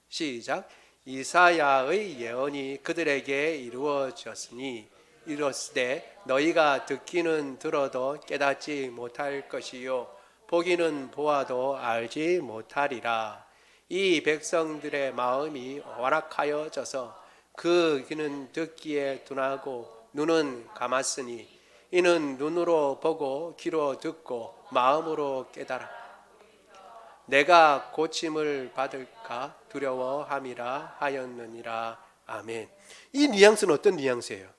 시작. 이사야의 예언이 그들에게 이루어졌으니 이르시되 너희가 듣기는 들어도 깨닫지 못할 것이요 보기는 보아도 알지 못하리라. 이 백성들의 마음이 완악하여져서 그 귀는 듣기에 둔하고 눈은 감았으니 이는 눈으로 보고 귀로 듣고 마음으로 깨달아 내가 고침을 받을까 두려워함이라 하였느니라. 아멘. 이 뉘앙스는 어떤 뉘앙스예요?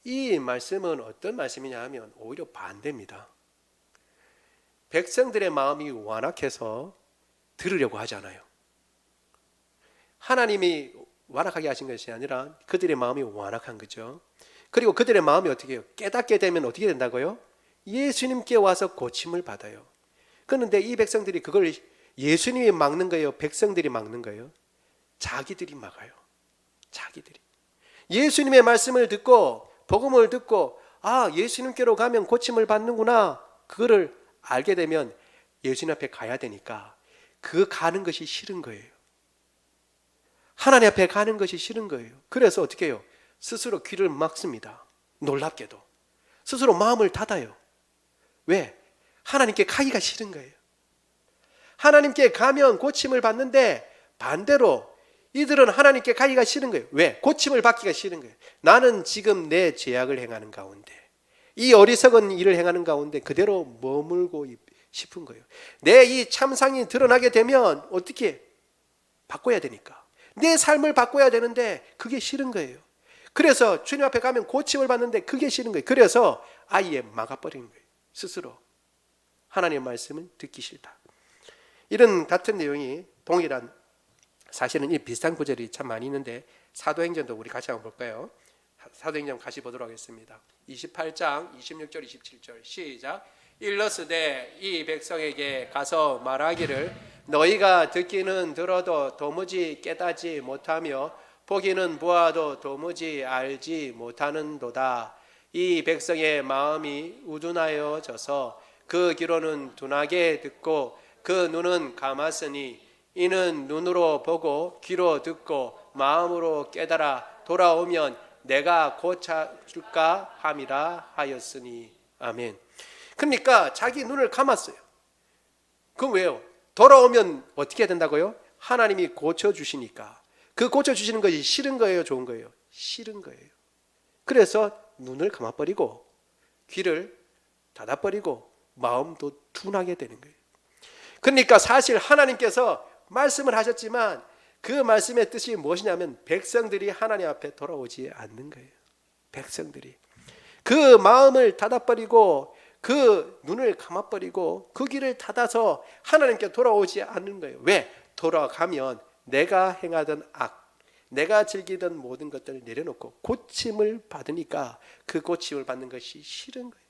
이 말씀은 어떤 말씀이냐 하면 오히려 반대입니다. 백성들의 마음이 완악해서 들으려고 하잖아요. 하나님이 완악하게 하신 것이 아니라 그들의 마음이 완악한 거죠. 그리고 그들의 마음이 어떻게 해요? 깨닫게 되면 어떻게 된다고요? 예수님께 와서 고침을 받아요. 그런데 이 백성들이 그걸 예수님이 막는 거예요? 백성들이 막는 거예요? 자기들이 막아요. 자기들이. 예수님의 말씀을 듣고 복음을 듣고 예수님께로 가면 고침을 받는구나, 그거를 알게 되면 예수님 앞에 가야 되니까 그 가는 것이 싫은 거예요. 하나님 앞에 가는 것이 싫은 거예요. 그래서 어떻게 해요? 스스로 귀를 막습니다. 놀랍게도 스스로 마음을 닫아요. 왜? 하나님께 가기가 싫은 거예요. 하나님께 가면 고침을 받는데 반대로 이들은 하나님께 가기가 싫은 거예요. 왜? 고침을 받기가 싫은 거예요. 나는 지금 내 죄악을 행하는 가운데, 이 어리석은 일을 행하는 가운데 그대로 머물고 싶은 거예요. 내 이 참상이 드러나게 되면 어떻게 바꿔야 되니까, 내 삶을 바꿔야 되는데 그게 싫은 거예요. 그래서 주님 앞에 가면 고침을 받는데 그게 싫은 거예요. 그래서 아예 막아버리는 거예요. 스스로 하나님의 말씀은 듣기 싫다. 이런 같은 내용이 동일한, 사실은 이 비슷한 구절이 참 많이 있는데 사도행전도 우리 같이 한번 볼까요? 사도행전 같이 보도록 하겠습니다. 28장 26절 27절 시작. 일러스되 이 백성에게 가서 말하기를 너희가 듣기는 들어도 도무지 깨닫지 못하며 보기는 보아도 도무지 알지 못하는도다. 이 백성의 마음이 우둔하여져서 그 귀로는 둔하게 듣고 그 눈은 감았으니 이는 눈으로 보고 귀로 듣고 마음으로 깨달아 돌아오면 내가 고쳐줄까 함이라 하였으니. 아멘. 그러니까 자기 눈을 감았어요. 그럼 왜요? 돌아오면 어떻게 된다고요? 하나님이 고쳐주시니까. 그 고쳐주시는 것이 싫은 거예요? 좋은 거예요? 싫은 거예요. 그래서 눈을 감아버리고 귀를 닫아버리고 마음도 둔하게 되는 거예요. 그러니까 사실 하나님께서 말씀을 하셨지만 그 말씀의 뜻이 무엇이냐면 백성들이 하나님 앞에 돌아오지 않는 거예요. 백성들이 그 마음을 닫아버리고 그 눈을 감아버리고 그 귀를 닫아서 하나님께 돌아오지 않는 거예요. 왜? 돌아가면 내가 행하던 악, 내가 즐기던 모든 것들을 내려놓고 고침을 받으니까 그 고침을 받는 것이 싫은 거예요.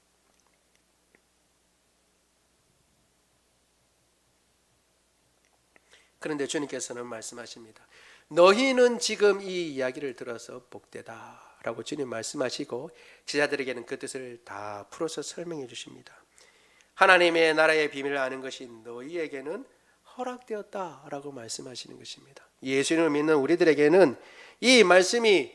그런데 주님께서는 말씀하십니다. 너희는 지금 이 이야기를 들어서 복되다 라고 주님 말씀하시고 제자들에게는 그 뜻을 다 풀어서 설명해 주십니다. 하나님의 나라의 비밀을 아는 것이 너희에게는 허락되었다 라고 말씀하시는 것입니다. 예수님을 믿는 우리들에게는 이 말씀이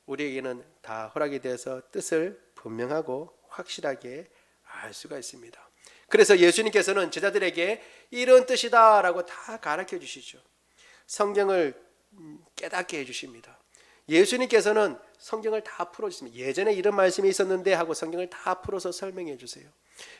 우리에게는 다 허락이 되어서 뜻을 분명하고 확실하게 알 수가 있습니다. 그래서 예수님께서는 제자들에게 이런 뜻이다 라고 다 가르쳐 주시죠. 성경을 깨닫게 해주십니다. 예수님께서는 성경을 다 풀어주십니다. 예전에 이런 말씀이 있었는데 하고 성경을 다 풀어서 설명해 주세요.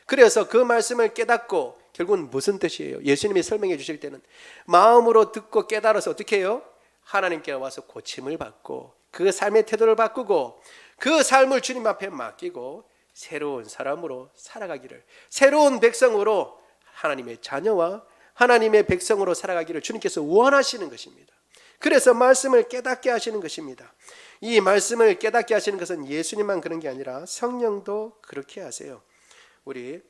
그래서 그 말씀을 깨닫고 결국은 무슨 뜻이에요? 예수님이 설명해 주실 때는 마음으로 듣고 깨달아서 어떻게 해요? 하나님께 와서 고침을 받고 그 삶의 태도를 바꾸고 그 삶을 주님 앞에 맡기고 새로운 사람으로 살아가기를, 새로운 백성으로 하나님의 자녀와 하나님의 백성으로 살아가기를 주님께서 원하시는 것입니다. 그래서 말씀을 깨닫게 하시는 것입니다. 이 말씀을 깨닫게 하시는 것은 예수님만 그런 게 아니라 성령도 그렇게 하세요. 우리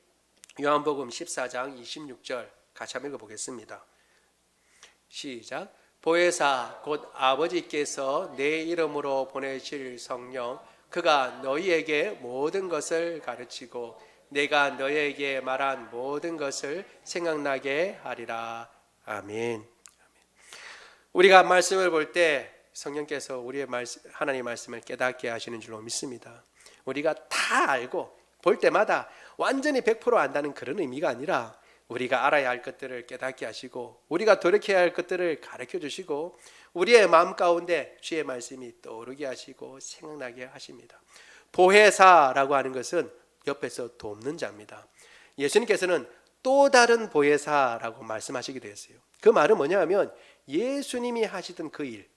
요한복음 14장 26절 같이 한번 읽어보겠습니다. 시작. 보혜사 곧 아버지께서 내 이름으로 보내실 성령 그가 너희에게 모든 것을 가르치고 내가 너희에게 말한 모든 것을 생각나게 하리라. 아멘. 우리가 말씀을 볼 때 성령께서 우리의 하나님의 말씀을 깨닫게 하시는 줄로 믿습니다. 우리가 다 알고 볼 때마다 완전히 100% 안다는 그런 의미가 아니라 우리가 알아야 할 것들을 깨닫게 하시고 우리가 돌이켜야 할 것들을 가르쳐 주시고 우리의 마음 가운데 주의 말씀이 떠오르게 하시고 생각나게 하십니다. 보혜사라고 하는 것은 옆에서 돕는 자입니다. 예수님께서는 또 다른 보혜사라고 말씀하시기도 했어요. 그 말은 뭐냐면 예수님이 하시던 그 일,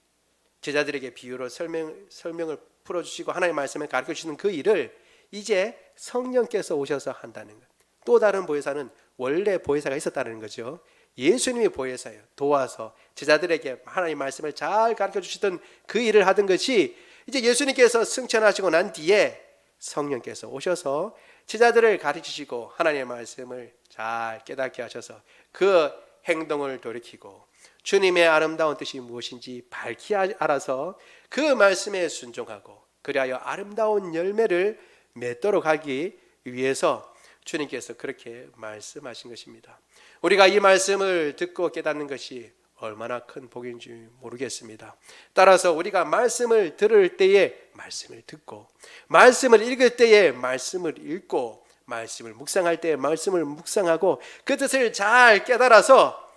제자들에게 비유로 설명을 풀어주시고 하나님의 말씀을 가르쳐주시는 그 일을 이제 성령께서 오셔서 한다는 것. 또 다른 보혜사는 원래 보혜사가 있었다는 거죠. 예수님이 보혜사예요. 도와서 제자들에게 하나님의 말씀을 잘 가르쳐주시던 그 일을 하던 것이 이제 예수님께서 승천하시고 난 뒤에 성령께서 오셔서 제자들을 가르치시고 하나님의 말씀을 잘 깨닫게 하셔서 그 행동을 돌이키고 주님의 아름다운 뜻이 무엇인지 밝히 알아서 그 말씀에 순종하고 그리하여 아름다운 열매를 맺도록 하기 위해서 주님께서 그렇게 말씀하신 것입니다. 우리가 이 말씀을 듣고 깨닫는 것이 얼마나 큰 복인지 모르겠습니다. 따라서 우리가 말씀을 들을 때에 말씀을 듣고 말씀을 읽을 때에 말씀을 읽고 말씀을 묵상할 때에 말씀을 묵상하고 그 뜻을 잘 깨달아서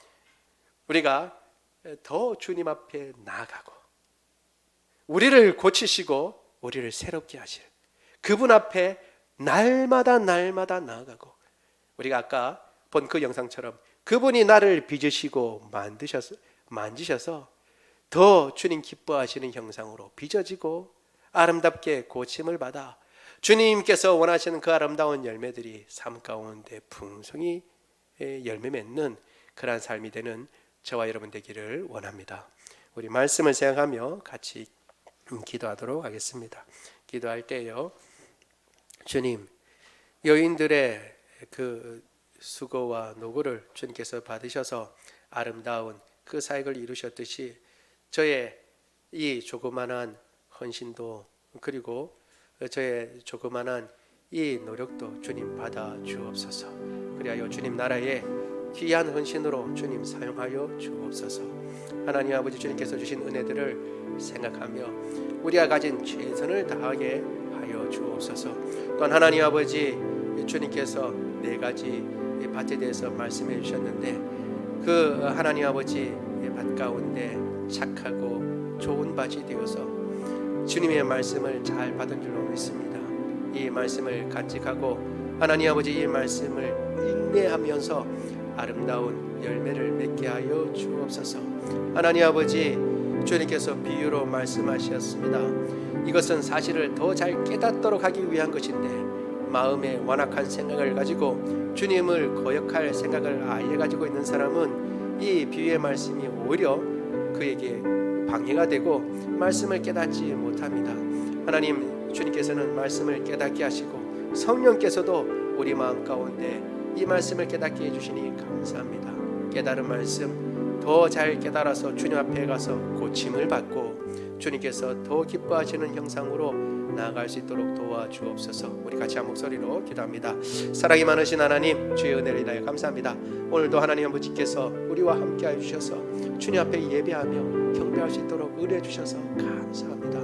우리가 더 주님 앞에 나아가고 우리를 고치시고 우리를 새롭게 하실 그분 앞에 날마다 나아가고 우리가 아까 본 그 영상처럼 그분이 나를 빚으시고 만지셔서 더 주님 기뻐하시는 형상으로 빚어지고 아름답게 고침을 받아 주님께서 원하시는 그 아름다운 열매들이 삶 가운데 풍성히 열매 맺는 그러한 삶이 되는 저와 여러분 되기를 원합니다. 우리 말씀을 생각하며 같이 기도하도록 하겠습니다. 기도할 때요, 주님, 여인들의 그 수고와 노고를 주님께서 받으셔서 아름다운 그 사역을 이루셨듯이 저의 이 조그만한 헌신도 그리고 저의 조그만한 이 노력도 주님 받아 주옵소서. 그리하여 주님 나라의 귀한 헌신으로 주님 사용하여 주옵소서. 하나님 아버지, 주님께서 주신 은혜들을 생각하며 우리가 가진 최선을 다하게 하여 주옵소서. 또한 하나님 아버지, 주님께서 네 가지 밭에 대해서 말씀해 주셨는데 그 하나님 아버지 밭 가운데 착하고 좋은 밭이 되어서 주님의 말씀을 잘 받은 줄로 믿습니다. 이 말씀을 간직하고 하나님 아버지 이 말씀을 인내하면서 아름다운 열매를 맺게 하여 주옵소서. 하나님 아버지, 주님께서 비유로 말씀하셨습니다. 이것은 사실을 더 잘 깨닫도록 하기 위한 것인데 마음에 완악한 생각을 가지고 주님을 거역할 생각을 아예 가지고 있는 사람은 이 비유의 말씀이 오히려 그에게 방해가 되고 말씀을 깨닫지 못합니다. 하나님, 주님께서는 말씀을 깨닫게 하시고 성령께서도 우리 마음 가운데 이 말씀을 깨닫게 해주시니 감사합니다. 깨달은 말씀 더 잘 깨달아서 주님 앞에 가서 고침을 받고 주님께서 더 기뻐하시는 형상으로 나아갈 수 있도록 도와주옵소서. 우리 같이 한 목소리로 기도합니다. 사랑이 많으신 하나님, 주의 은혜를 인하여 감사합니다. 오늘도 하나님 아버지께서 우리와 함께 해주셔서 주님 앞에 예배하며 경배할 수 있도록 은혜 주셔서 감사합니다.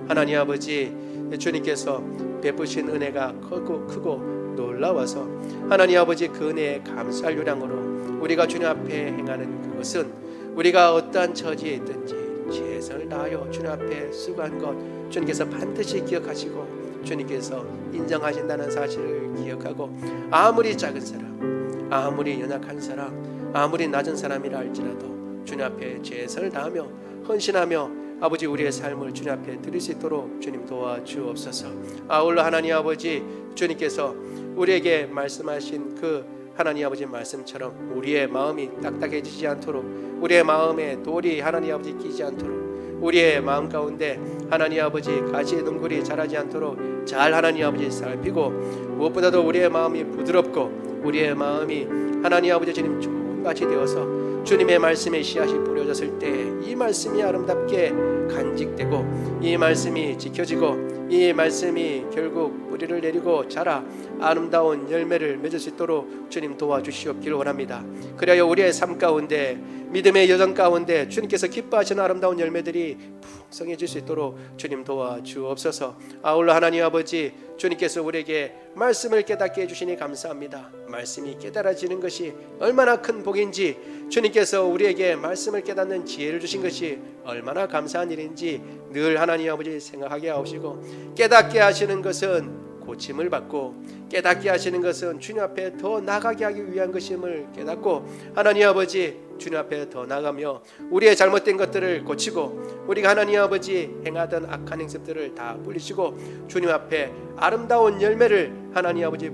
하나님 아버지, 주님께서 베푸신 은혜가 크고 놀라워서 하나님 아버지 그 은혜에 감사할 요량으로 우리가 주님 앞에 행하는 그것은 우리가 어떠한 처지에 있든지 최선을 다하여 주님 앞에 수고한 것 주님께서 반드시 기억하시고 주님께서 인정하신다는 사실을 기억하고 아무리 작은 사람, 아무리 연약한 사람, 아무리 낮은 사람이라 할지라도 주님 앞에 최선을 다하며 헌신하며 아버지 우리의 삶을 주님 앞에 드릴 수 있도록 주님 도와주옵소서. 아울러 하나님 아버지, 주님께서 우리에게 말씀하신 그 하나님 아버지 말씀처럼 우리의 마음이 딱딱해지지 않도록, 우리의 마음에 돌이 하나님 아버지 끼지 않도록, 우리의 마음 가운데 하나님 아버지 가시의 둥굴이 자라지 않도록 잘 하나님 아버지 살피고, 무엇보다도 우리의 마음이 부드럽고 우리의 마음이 하나님 아버지 주님 좋은 밭이 되어서 주님의 말씀에 씨앗이 뿌려졌을 때 이 말씀이 아름답게 간직되고 이 말씀이 지켜지고 이 말씀이 결국 뿌리를 내리고 자라 아름다운 열매를 맺을 수 있도록 주님 도와주시옵기를 원합니다. 그리하여 우리의 삶 가운데 믿음의 여정 가운데 주님께서 기뻐하시는 아름다운 열매들이 풍성해질 수 있도록 주님 도와주옵소서. 아울러 하나님 아버지, 주님께서 우리에게 말씀을 깨닫게 해주시니 감사합니다. 말씀이 깨달아지는 것이 얼마나 큰 복인지, 주님께서 우리에게 말씀을 깨닫는 지혜를 주신 것이 얼마나 감사한 일인지 늘 하나님 아버지 생각하게 하시고, 깨닫게 하시는 것은 고침을 받고 깨닫게 하시는 것은 주님 앞에 더 나가게 하기 위한 것임을 깨닫고 하나님 아버지 주님 앞에 더 나가며 우리의 잘못된 것들을 고치고 우리가 하나님 아버지 행하던 악한 행습들을 다 뿌리시고 주님 앞에 아름다운 열매를 하나님 아버지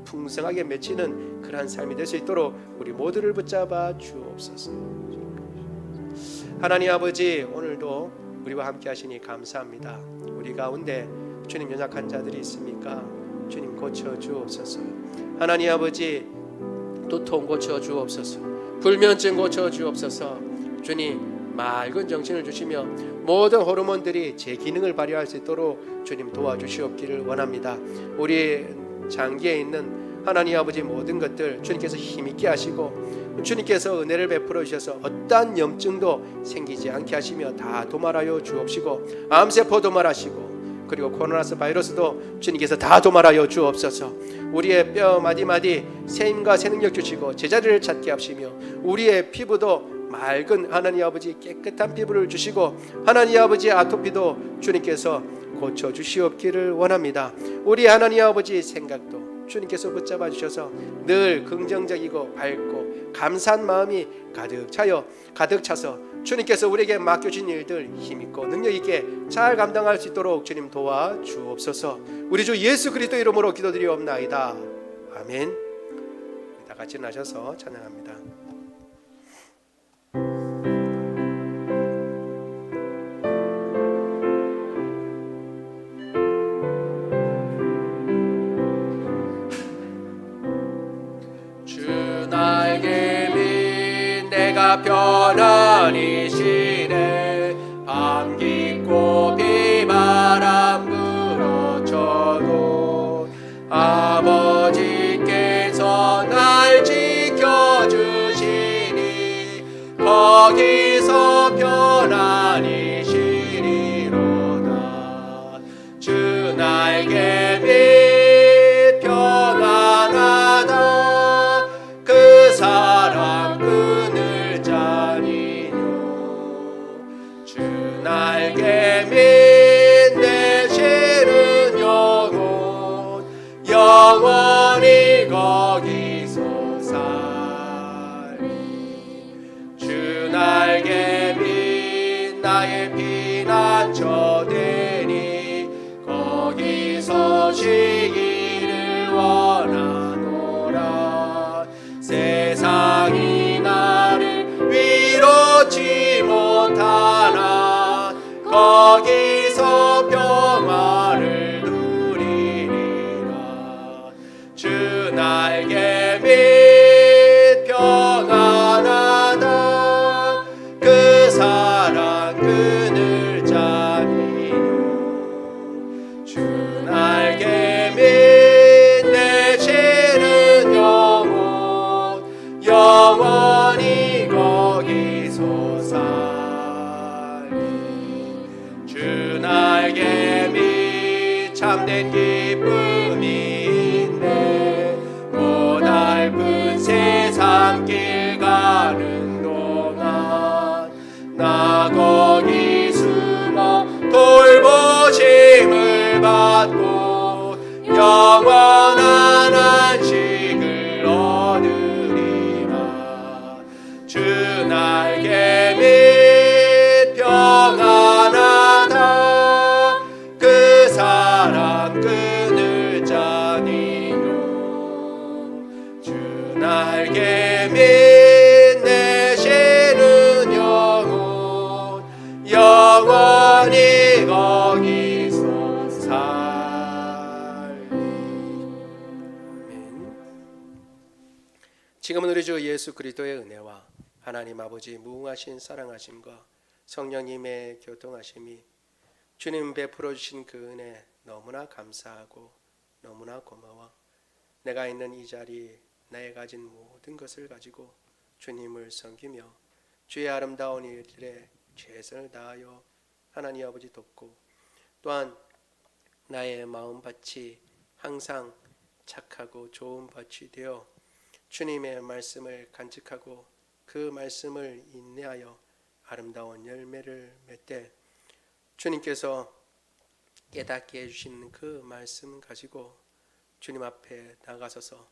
풍성하게 맺히는 그러한 삶이 될 수 있도록 우리 모두를 붙잡아 주옵소서. 하나님 아버지 오늘도 우리와 함께 하시니 감사합니다. 우리 가운데 주님 연약한 자들이 있습니까? 주님 고쳐 주옵소서. 하나님 아버지 두통 고쳐 주옵소서. 불면증 고쳐 주옵소서. 주님 맑은 정신을 주시며 모든 호르몬들이 제 기능을 발휘할 수 있도록 주님 도와주시옵기를 원합니다. 우리 장기에 있는 하나님 아버지 모든 것들 주님께서 힘있게 하시고 주님께서 은혜를 베풀어 주셔서 어떠한 염증도 생기지 않게 하시며 다 도말하여 주옵시고 암세포 도말하시고 그리고 코로나 바이러스도 주님께서 다 도말하여 주옵소서. 우리의 뼈 마디마디 새 힘과 새 능력 주시고 제자리를 찾게 하시며 우리의 피부도 맑은 하나님 아버지 깨끗한 피부를 주시고 하나님 아버지 아토피도 주님께서 고쳐 주시옵기를 원합니다. 우리 하나님 아버지 생각도 주님께서 붙잡아 주셔서 늘 긍정적이고 밝고 감사한 마음이 가득 차서 주님께서 우리에게 맡겨주신 일들 힘있고 능력있게 잘 감당할 수 있도록 주님 도와주옵소서. 우리 주 예수 그리스도 이름으로 기도드리옵나이다. 아멘. 다 같이 나셔서 찬양합니다. 내가 편안히 쉬네. 밤 깊고 비바람 불어쳐도 아버지께서 날 지켜주시니 거기서 편안히 쉬리로다. 주 날개 밑 평안하다. 그 사랑 그늘 자니뇨. 주 날개 밑 내쉬는 영혼 영원히 거기서 살리. 주 날개 밑 나의 피난처 되니 거기서 쉬기를 원하노라. 세상이 나를 위로치 못하나 거기서 평화를 누리리라. 주 날개 밑 평안하다. 그 사랑 그늘 자니요. 주 날개 밑 내쉬는 영혼 영원히 거기서 살리. 주 날개 밑 참된 기쁨이 있네. 고달픈 세상 길 가는 동안 나 거기 숨어 돌보심을 받고 영원한 안식을 얻으리라. 주 날개 밑 평안하다. 그 사랑 그늘 자니요. 주 날개 밑 내쉬는 영혼 영원히 거기서 살리. 아멘. 지금은 우리 주 예수 그리스도의 은혜와 하나님 아버지 무궁하신 사랑하심과 성령님의 교통하심이 주님 베풀어 주신 그 은혜 너무나 감사하고 너무나 고마워. 내가 있는 이 자리 나의 가진 모든 것을 가지고 주님을 섬기며 주의 아름다운 일들에 최선을 다하여 하나님 아버지 돕고 또한 나의 마음밭이 항상 착하고 좋은 밭이 되어 주님의 말씀을 간직하고 그 말씀을 인내하여 아름다운 열매를 맺되 주님께서 깨닫게 해주신 그 말씀 가지고 주님 앞에 나가서서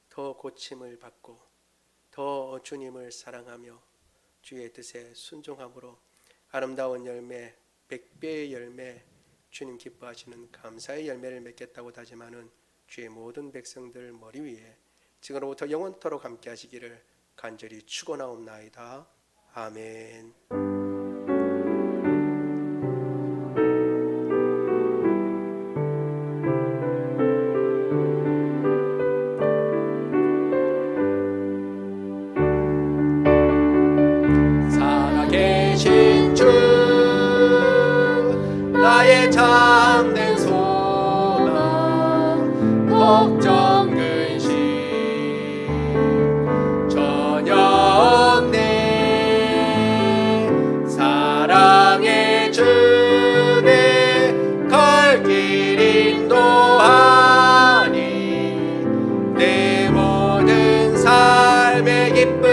더 고침을 받고 더 주님을 사랑하며 주의 뜻에 순종함으로 아름다운 열매, 100배의 열매, 주님 기뻐하시는 감사의 열매를 맺겠다고 다짐하는 주의 모든 백성들 머리 위에 지금으로부터 영원토록 함께 하시기를 간절히 축원하옵나이다. 아멘. 살아계신 주 나의 참된 소망 걱정 근심 전혀 없네 사랑의 주내 갈 길 인도하니 내 모든 삶의 기쁨